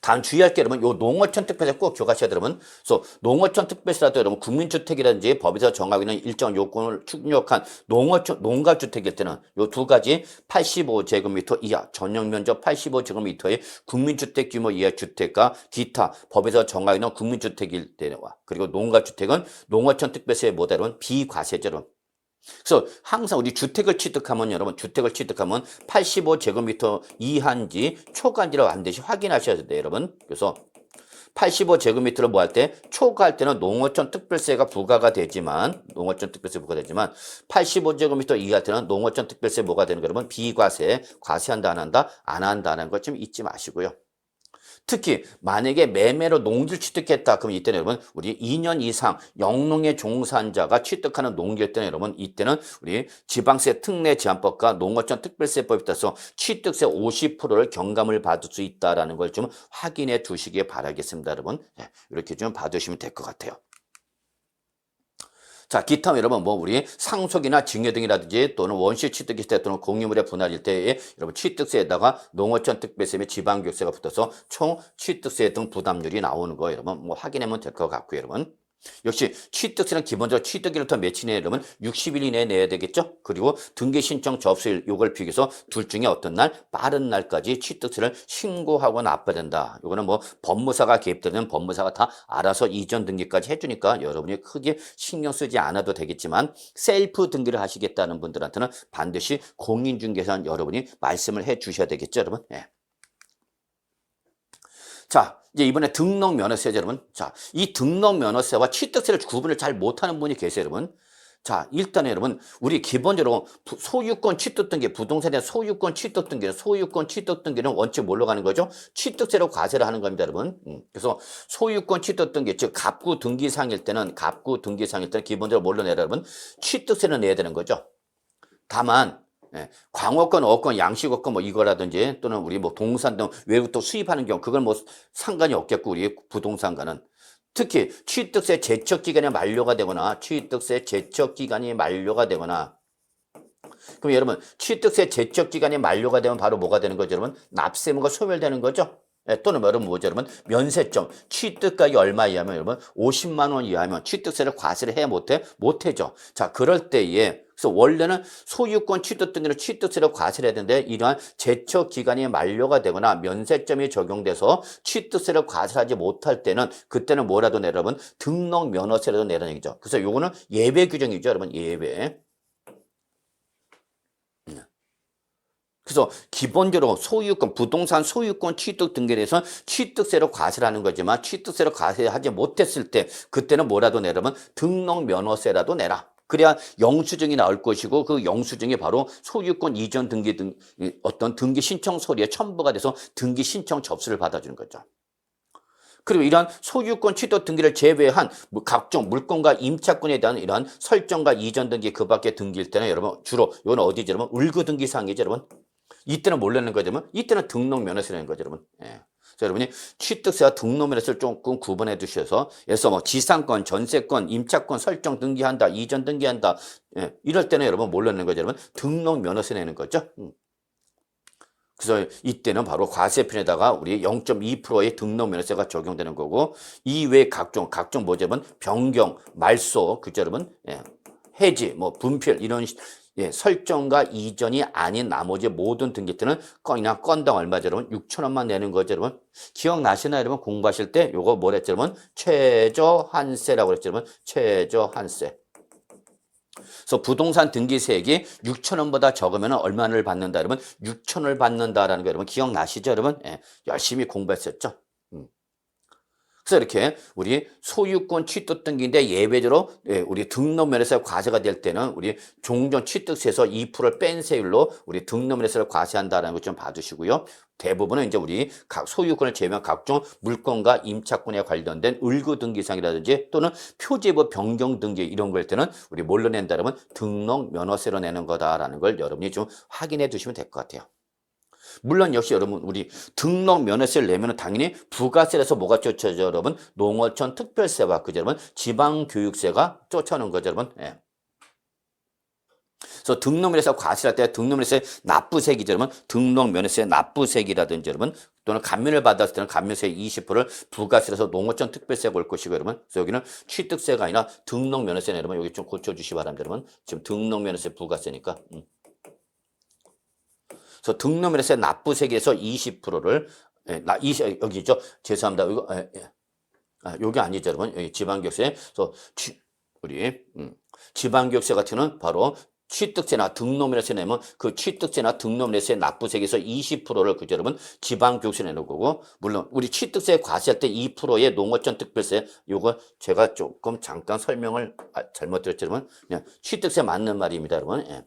다음 주의할 게 여러분 요 농어촌 특별세 꼭 기억하셔야 돼요, 여러분. 그래서 농어촌 특별세라도 여러분 국민주택이라든지 법에서 정하고 있는 일정 요건을 충족한 농가주택일 때는 요 두 가지 85제곱미터 이하 전용 면적 85제곱미터의 국민주택 규모 이하 주택과 기타 법에서 정하고 있는 국민주택일 때와 그리고 농가주택은 농어촌 특별세의 모델은 비과세죠, 여러분. 그래서 항상 우리 주택을 취득하면 여러분 주택을 취득하면 85제곱미터 이하인지 초과인지를 반드시 확인하셔야 돼요, 여러분. 그래서 85제곱미터를 뭐 할 때 초과할 때는 농어촌 특별세가 부과가 되지만 85제곱미터 이하할 때는 농어촌 특별세 뭐가 되는 거 여러분 비과세 과세한다 안 한다 안 한다는 것 좀 잊지 마시고요. 특히 만약에 매매로 농지를 취득했다 그러면 이때는 여러분 우리 2년 이상 영농의 종사자가 취득하는 농지일 때는 여러분 이때는 우리 지방세 특례 제한법과 농어촌 특별세법에 따라서 취득세 50%를 경감을 받을 수 있다는 걸 좀 확인해 두시기 바라겠습니다, 여러분. 이렇게 좀 봐두시면 될 것 같아요. 자, 기타 여러분 뭐 우리 상속이나 증여 등이라든지 또는 원시 취득일 때 또는 공유물의 분할일 때에 여러분 취득세에다가 농어촌 특별세 및 지방교육세가 붙어서 총 취득세 등 부담률이 나오는 거 여러분 뭐 확인하면 될 것 같고요, 여러분. 역시 취득세는 기본적으로 취득일부터 며칠 이내에 여러분 60일 이내에 내야 되겠죠. 그리고 등기 신청 접수일 요걸 비교해서 둘 중에 어떤 날 빠른 날까지 취득세를 신고하고 납부해야 된다. 요거는 뭐 법무사가 개입되는 법무사가 다 알아서 이전 등기까지 해주니까 여러분이 크게 신경 쓰지 않아도 되겠지만 셀프 등기를 하시겠다는 분들한테는 반드시 공인중개사는 여러분이 말씀을 해 주셔야 되겠죠, 여러분. 자, 이제 이번에 등록 면허세죠, 여러분. 자, 이 등록 면허세와 취득세를 구분을 잘 못하는 분이 계세요, 여러분. 자, 일단 여러분, 우리 기본적으로 소유권 취득 등기, 부동산의 소유권 취득 등기는 원칙 뭘로 가는 거죠? 취득세로 과세를 하는 겁니다, 여러분. 그래서 소유권 취득 등기, 즉 갑구 등기상일 때는 기본적으로 뭘로 내라, 여러분? 취득세는 내야 되는 거죠. 다만 광어권, 어권, 양식어권 뭐 이거라든지 또는 우리 뭐 동산 등 외부터 수입하는 경우 그건 뭐 상관이 없겠고 우리 부동산과는 특히 취득세 제척 기간이 만료가 되거나 그럼 여러분 취득세 제척 기간이 만료가 되면 바로 뭐가 되는 거죠, 여러분? 납세무가 소멸되는 거죠. 또는 여러분 뭐죠, 여러분? 면세점 취득가액이 얼마 이하면 여러분 50만 원 이하면 취득세를 과세를 해 못해죠. 자, 그럴 때에 그래서 원래는 소유권 취득 등기로 취득세를 과세를 해야 되는데 이러한 제척 기간이 만료가 되거나 면세점이 적용돼서 취득세를 과세하지 못할 때는 그때는 뭐라도 내라, 여러분? 등록 면허세라도 내라는 얘기죠. 그래서 요거는 예외 규정이죠, 여러분. 예외. 그래서 기본적으로 소유권, 부동산 소유권 취득 등기에 대해서 취득세로 과세를 하는 거지만 취득세로 과세하지 못했을 때 그때는 뭐라도 내라면 등록 면허세라도 내라. 그래야 영수증이 나올 것이고 그 영수증이 바로 소유권 이전 등기 등 어떤 등기 신청 서류에 첨부가 돼서 등기 신청 접수를 받아주는 거죠. 그리고 이러한 소유권 취득 등기를 제외한 각종 물건과 임차권에 대한 이러한 설정과 이전 등기 그 밖에 등기일 때는 여러분 주로 이건 어디죠, 여러분? 을구 등기사항이죠, 여러분. 이때는 뭘 내는 거죠, 여러분? 이때는 등록 면허세 내는 거죠, 여러분. 그래서 여러분이 취득세와 등록면허세를 조금 구분해 두셔서 그래서 뭐 지상권, 전세권, 임차권 설정 등기한다, 이전 등기한다. 예, 이럴 때는 여러분 뭘로 내는 거죠? 여러분 등록면허세 내는 거죠. 그래서 이때는 바로 과세편에다가 우리 0.2%의 등록면허세가 적용되는 거고 이외에 각종 뭐죠? 여러분 변경, 말소, 그죠 여러분? 예, 해지, 뭐 분필 이런 예, 설정과 이전이 아닌 나머지 모든 등기 때는 그냥 건당 얼마죠, 여러분? 6천 원만 내는 거죠, 여러분? 기억나시나요, 여러분? 공부하실 때 요거 뭐랬죠, 여러분? 최저한세라고 그랬죠, 여러분? 최저한세. 그래서 부동산 등기세액이 6천 원보다 적으면 얼마를 받는다, 여러분? 6천 원을 받는다라는 거 여러분 기억나시죠, 여러분? 예, 열심히 공부했었죠. 그래서 이렇게 우리 소유권 취득 등기인데 예외적으로 우리 등록면허세 과세가 될 때는 우리 종전 취득세에서 2%를 뺀 세율로 우리 등록면허세를 과세한다는 것 좀 봐두시고요. 대부분은 이제 우리 각 소유권을 제외한 각종 물건과 임차권에 관련된 을구 등기상이라든지 또는 표제부 변경 등기 이런 걸 때는 우리 뭘로 낸다 그러면 등록면허세로 내는 거다라는 걸 여러분이 좀 확인해 두시면 될 것 같아요. 물론 역시 여러분 우리 등록 면허세를 내면 당연히 부가세에서 뭐가 쫓아져 여러분? 농어촌 특별세와 그죠 여러분? 지방교육세가 쫓아오는 거죠 여러분. 예. 그래서 등록면허세 과세할 때 등록면허세 납부세기죠 여러분. 등록면허세 납부세기라든지 여러분 또는 감면을 받았을 때는 감면세 20%를 부가세에서 농어촌 특별세가 올 것이고 여러분. 그래서 여기는 취득세가 아니라 등록면허세네 여러분. 여기 좀 고쳐주시기 바랍니다 여러분. 지금 등록면허세 부가세니까. 그래서 등록면허세 납부세에서 20%를 여기 있죠. 죄송합니다. 이거 여기 아니죠, 여러분. 여기 지방교육세. 그래서 우리 지방교육세 같은 경우는 바로 취득세나 등록면허세 내면 그 취득세나 등록면허세 납부세에서 20%를 그죠, 여러분? 지방교육세 내는 거고 물론 우리 취득세 과세할 때 2%의 농어촌 특별세 요거 제가 조금 잠깐 설명을 잘못 드렸죠, 여러분. 그냥 취득세 맞는 말입니다, 여러분. 예.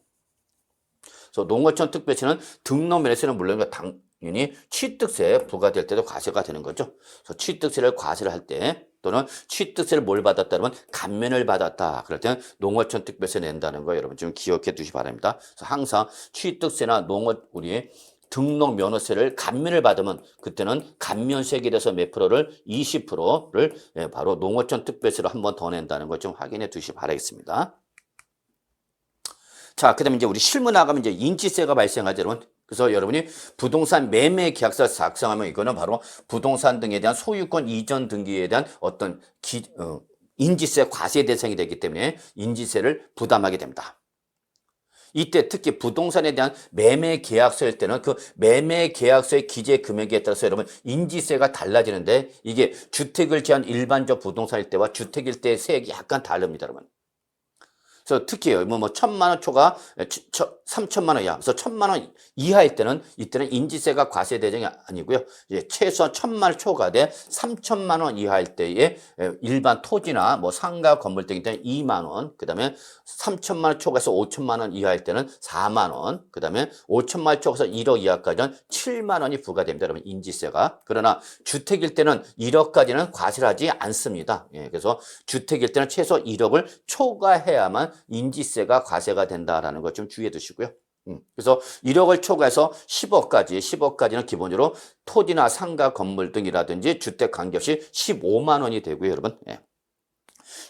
그래서 농어촌 특별세는 등록면허세는 물론 당연히 취득세 부과될 때도 과세가 되는 거죠. 그래서 취득세를 과세를 할 때 또는 취득세를 뭘 받았다 그러면 감면을 받았다. 그럴 때는 농어촌 특별세 낸다는 거 여러분 좀 기억해 두시기 바랍니다. 그래서 항상 취득세나 우리 등록면허세를 감면을 받으면 그때는 감면세액에 대해서 몇 프로를 20%를 바로 농어촌 특별세로 한 번 더 낸다는 거 좀 확인해 두시기 바라겠습니다. 자, 그 다음에 이제 우리 실무 나가면 이제 인지세가 발생하죠, 여러분. 그래서 여러분이 부동산 매매 계약서 작성하면 이거는 바로 부동산 등에 대한 소유권 이전 등기에 대한 어떤 인지세 과세 대상이 되기 때문에 인지세를 부담하게 됩니다. 이때 특히 부동산에 대한 매매 계약서일 때는 그 매매 계약서의 기재 금액에 따라서 여러분 인지세가 달라지는데 이게 주택을 제한 일반적 부동산일 때와 주택일 때의 세액이 약간 다릅니다, 여러분. 그래서 특히 뭐 1,000만 원 초과 3,000만 원 이하, 그래서 1,000만 원 이하일 때는 이때는 인지세가 과세 대상이 아니고요. 이제 최소한 1,000만 원 초과돼 3,000만 원 이하일 때에 일반 토지나 뭐 상가 건물 등일 때는 2만 원, 그다음에 3,000만 원 초과해서 5,000만 원 이하일 때는 4만 원, 그다음에 5,000만 원 초과해서 1억 이하까지는 7만 원이 부과됩니다, 여러분 인지세가. 그러나 주택일 때는 1억까지는 과세를 하지 않습니다. 예, 그래서 주택일 때는 최소 1억을 초과해야만 인지세가 과세가 된다라는 것 좀 주의해 두시고요. 그래서 1억을 초과해서 10억까지는 기본적으로 토지나 상가 건물 등이라든지 주택 관계없이 15만 원이 되고요, 여러분. 예.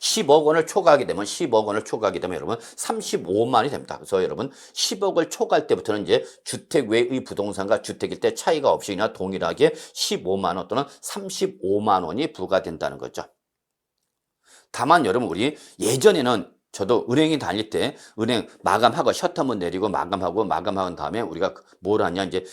10억 원을 초과하게 되면 10억 원을 초과하게 되면 여러분 35만 원이 됩니다. 그래서 여러분 10억을 초과할 때부터는 이제 주택 외의 부동산과 주택일 때 차이가 없이 그냥 동일하게 15만 원 또는 35만 원이 부과된다는 거죠. 다만 여러분 우리 예전에는 저도 은행에 다닐 때 은행 마감하고 셔터 한번 내리고 마감한 다음에 우리가 뭘 하냐 이제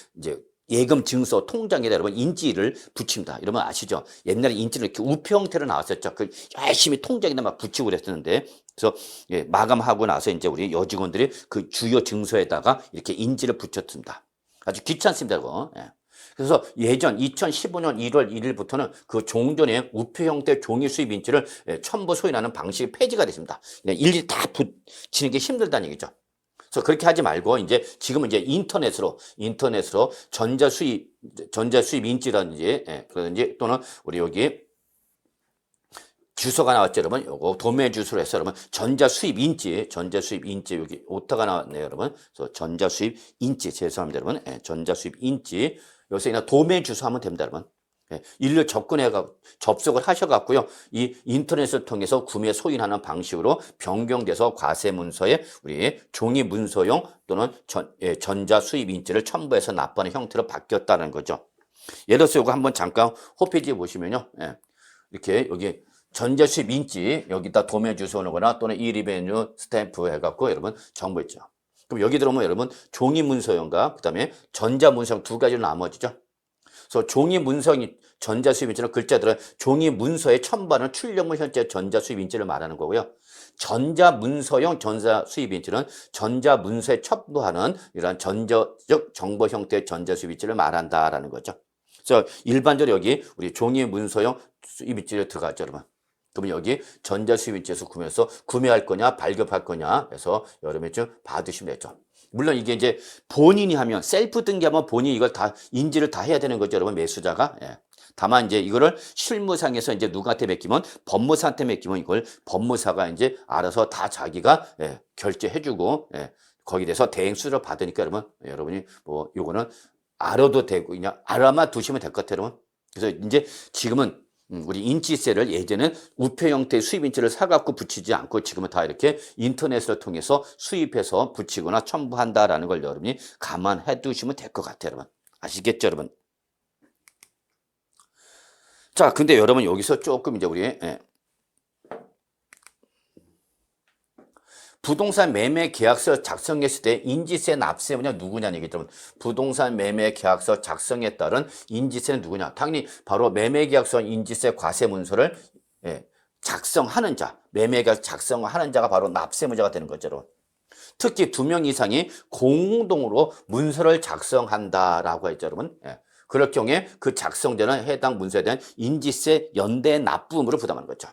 예금 증서 통장에다 여러분 인지를 붙입니다. 여러분 아시죠? 옛날에 인지를 이렇게 우표 형태로 나왔었죠. 그 열심히 통장에다 막 붙이고 그랬었는데 그래서 예, 마감하고 나서 이제 우리 여직원들이 그 주요 증서에다가 이렇게 인지를 붙였습니다. 아주 귀찮습니다, 이거. 예. 그래서 예전 2015년 1월 1일부터는 그 종전의 우표 형태 종이 수입 인지를 첨부 소인하는 방식이 폐지가 됐습니다. 일일이 다 붙이는 게 힘들다는 얘기죠. 그래서 그렇게 하지 말고 이제 지금은 이제 인터넷으로 전자 수입 인지라든지 그러든지 또는 우리 여기 주소가 나왔죠, 여러분. 요거 도매 주소로 해서 여러분 전자 수입 인지 여기 오타가 나왔네요, 여러분. 그래서 전자 수입 인지 죄송합니다, 여러분. 전자 수입 인지 여기서 그냥 도매 주소 하면 됩니다, 여러분. 일로 접속을 하셔갖고요. 이 인터넷을 통해서 구매 소인하는 방식으로 변경돼서 과세문서에 우리 종이 문서용 또는 전자 수입 인지를 첨부해서 납부하는 형태로 바뀌었다는 거죠. 예를 들어서 이거 한번 잠깐 홈페이지 보시면요. 이렇게 여기 전자 수입 인지 여기다 도면 주소 넣거나 또는 이리베뉴 스탬프 해갖고 여러분 정보 있죠. 그럼 여기 들어오면 여러분 종이 문서용과 그다음에 전자 문서용 두 가지로 나머지죠. 그래서 종이 문서용 전자 수입 인지는 글자들은 종이 문서에 첨부하는 출력물 현재 전자 수입 인지를 말하는 거고요. 전자 문서용 전자 수입 인지는 전자 문서에 첨부하는 이러한 전자적 정보 형태의 전자 수입 인지를 말한다라는 거죠. 그래서 일반적으로 여기 우리 종이 문서용 수입 인지를 들어가죠, 여러분. 그러면 여기 전자 수입 인지에서 구매해서 구매할 거냐 발급할 거냐 해서 여러분이 좀 받으시면 되죠. 물론 이게 이제 본인이 하면 셀프 등기하면 본인이 이걸 다 인지를 다 해야 되는 거죠, 여러분. 매수자가. 다만 이제 이거를 실무상에서 이제 누구한테 맡기면 법무사한테 맡기면 이걸 법무사가 이제 알아서 다 자기가 결제해주고 거기에 대해서 대행수를 받으니까 여러분이 뭐 요거는 알아도 되고 그냥 알아만 두시면 될 것 같아요, 여러분. 그래서 이제 지금은 우리 인지세를 예전엔 우표 형태의 수입 인지를 사갖고 붙이지 않고 지금은 다 이렇게 인터넷을 통해서 수입해서 붙이거나 첨부한다라는 걸 여러분이 감안해 두시면 될 것 같아요, 여러분. 아시겠죠, 여러분? 자, 근데 여러분 여기서 조금 이제 우리 부동산 매매 계약서 작성했을 때 인지세 납세문이 누구냐는 얘기죠. 부동산 매매 계약서 작성에 따른 인지세는 누구냐? 당연히 바로 매매 계약서 인지세 과세 문서를 작성하는 자, 매매 계약 작성하는 자가 바로 납세무자가 되는 거죠. 특히 2명 이상이 공동으로 문서를 작성한다라고 했죠, 여러분. 그럴 경우에 그 작성자는 해당 문서에 대한 인지세 연대 납부금으로 부담하는 거죠.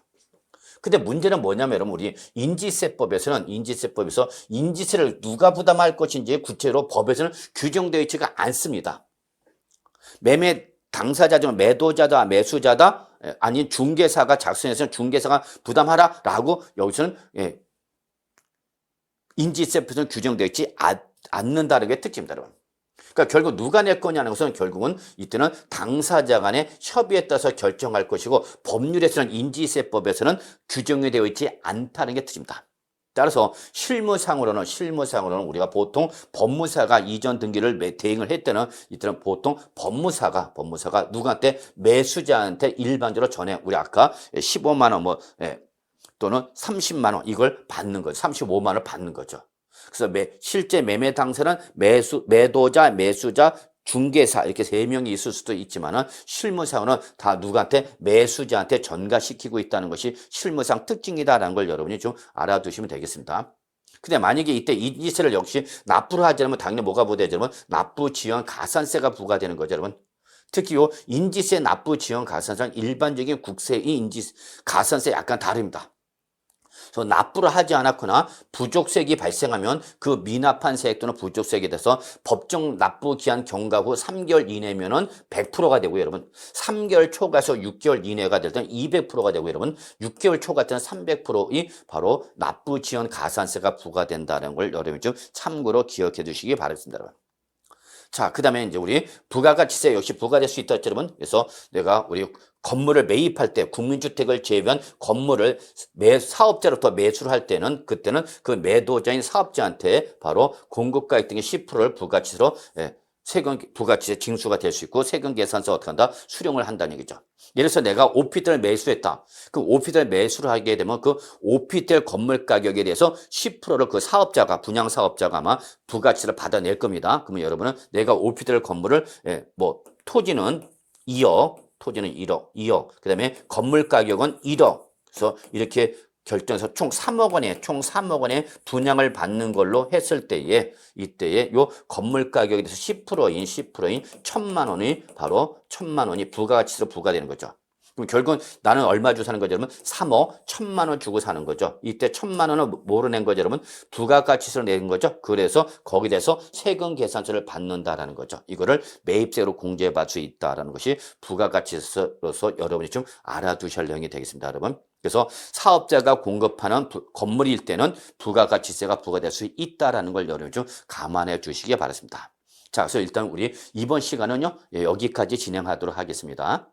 근데 문제는 뭐냐면 여러분 우리 인지세법에서 인지세를 누가 부담할 것인지 구체로 법에서는 규정되어 있지가 않습니다. 매매 당사자 중 매도자다 매수자다 아닌 중개사가 작성해서 중개사가 부담하라라고 여기서는 인지세법에서는 규정되어 있지 않는다는 게 특징입니다, 여러분. 그러니까 결국 누가 낼 거냐는 것은 결국은 이때는 당사자 간의 협의에 따라서 결정할 것이고 법률에서는 인지세법에서는 규정이 되어 있지 않다는 게 특징입니다. 따라서 실무상으로는 우리가 보통 법무사가 이전 등기를 대행을 했을 이때는 보통 법무사가 누구한테 매수자한테 일반적으로 전에 우리 아까 15만 원 또는 30만 원 이걸 받는 거죠. 35만 원을 받는 거죠. 그래서 실제 매매 당사는 매도자, 매수자, 중개사 이렇게 3명이 있을 수도 있지만은 실무상으로는 다 누구한테 매수자한테 전가시키고 있다는 것이 실무상 특징이다라는 걸 여러분이 좀 알아두시면 되겠습니다. 근데 만약에 이때 인지세를 역시 납부를 하지 않으면 당연히 뭐가 부과되냐면 납부 지연 가산세가 부과되는 거죠, 여러분. 특히 요 인지세 납부 지연 가산세는 일반적인 국세의 가산세 약간 다릅니다. 그래서 납부를 하지 않았거나 부족세액이 발생하면 그 미납한 세액 또는 부족세액에 대해서 법정 납부 기한 경과 후 3개월 이내면은 100%가 되고 여러분 3개월 초과해서 6개월 이내가 될 때는 200%가 되고 여러분 6개월 초과 때는 300%이 바로 납부 지연 가산세가 부과된다는 걸 여러분이 좀 참고로 기억해 두시기 바랍니다, 여러분. 자, 그 다음에 이제 우리 부가가치세 역시 부과될 수 있다 했죠, 여러분. 그래서 내가 우리 건물을 매입할 때 국민주택을 제외한 건물을 사업자로부터 매수를 할 때는 그때는 그 매도자인 사업자한테 바로 공급가액 등의 10%를 부가치세로 세금 부가치세 징수가 될 수 있고 세금 계산서 어떻게 한다? 수령을 한다는 얘기죠. 예를 들어서 내가 오피스텔을 매수했다. 그 오피스텔 매수를 하게 되면 그 오피스텔 건물 가격에 대해서 10%를 그 사업자가 분양 사업자가 아마 부가치세를 받아낼 겁니다. 그러면 여러분은 내가 오피스텔 건물을 토지는 1억, 그다음에 건물 가격은 1억. 그래서 이렇게 결정해서 총 3억 원의 분양을 받는 걸로 했을 때에 이때에 요 건물 가격에 대해서 10%인 1,000만 원이 바로 1,000만 원이 부가가치세로 부과되는 거죠. 그럼 결국은 나는 얼마 주고 사는 거죠, 여러분? 3억 1,000만 원 주고 사는 거죠. 이때 1,000만 원을 뭐로 낸 거죠, 여러분? 부가가치세로 낸 거죠. 그래서 거기에 대해서 세금 계산서를 받는다라는 거죠. 이거를 매입세로 공제받을 수 있다라는 것이 부가가치세로서 여러분이 좀 알아두실 내용이 되겠습니다, 여러분. 그래서 사업자가 공급하는 건물일 때는 부가가치세가 부과될 수 있다라는 걸 여러분이 좀 감안해 주시기 바랍니다. 자, 그래서 일단 우리 이번 시간은요, 여기까지 진행하도록 하겠습니다.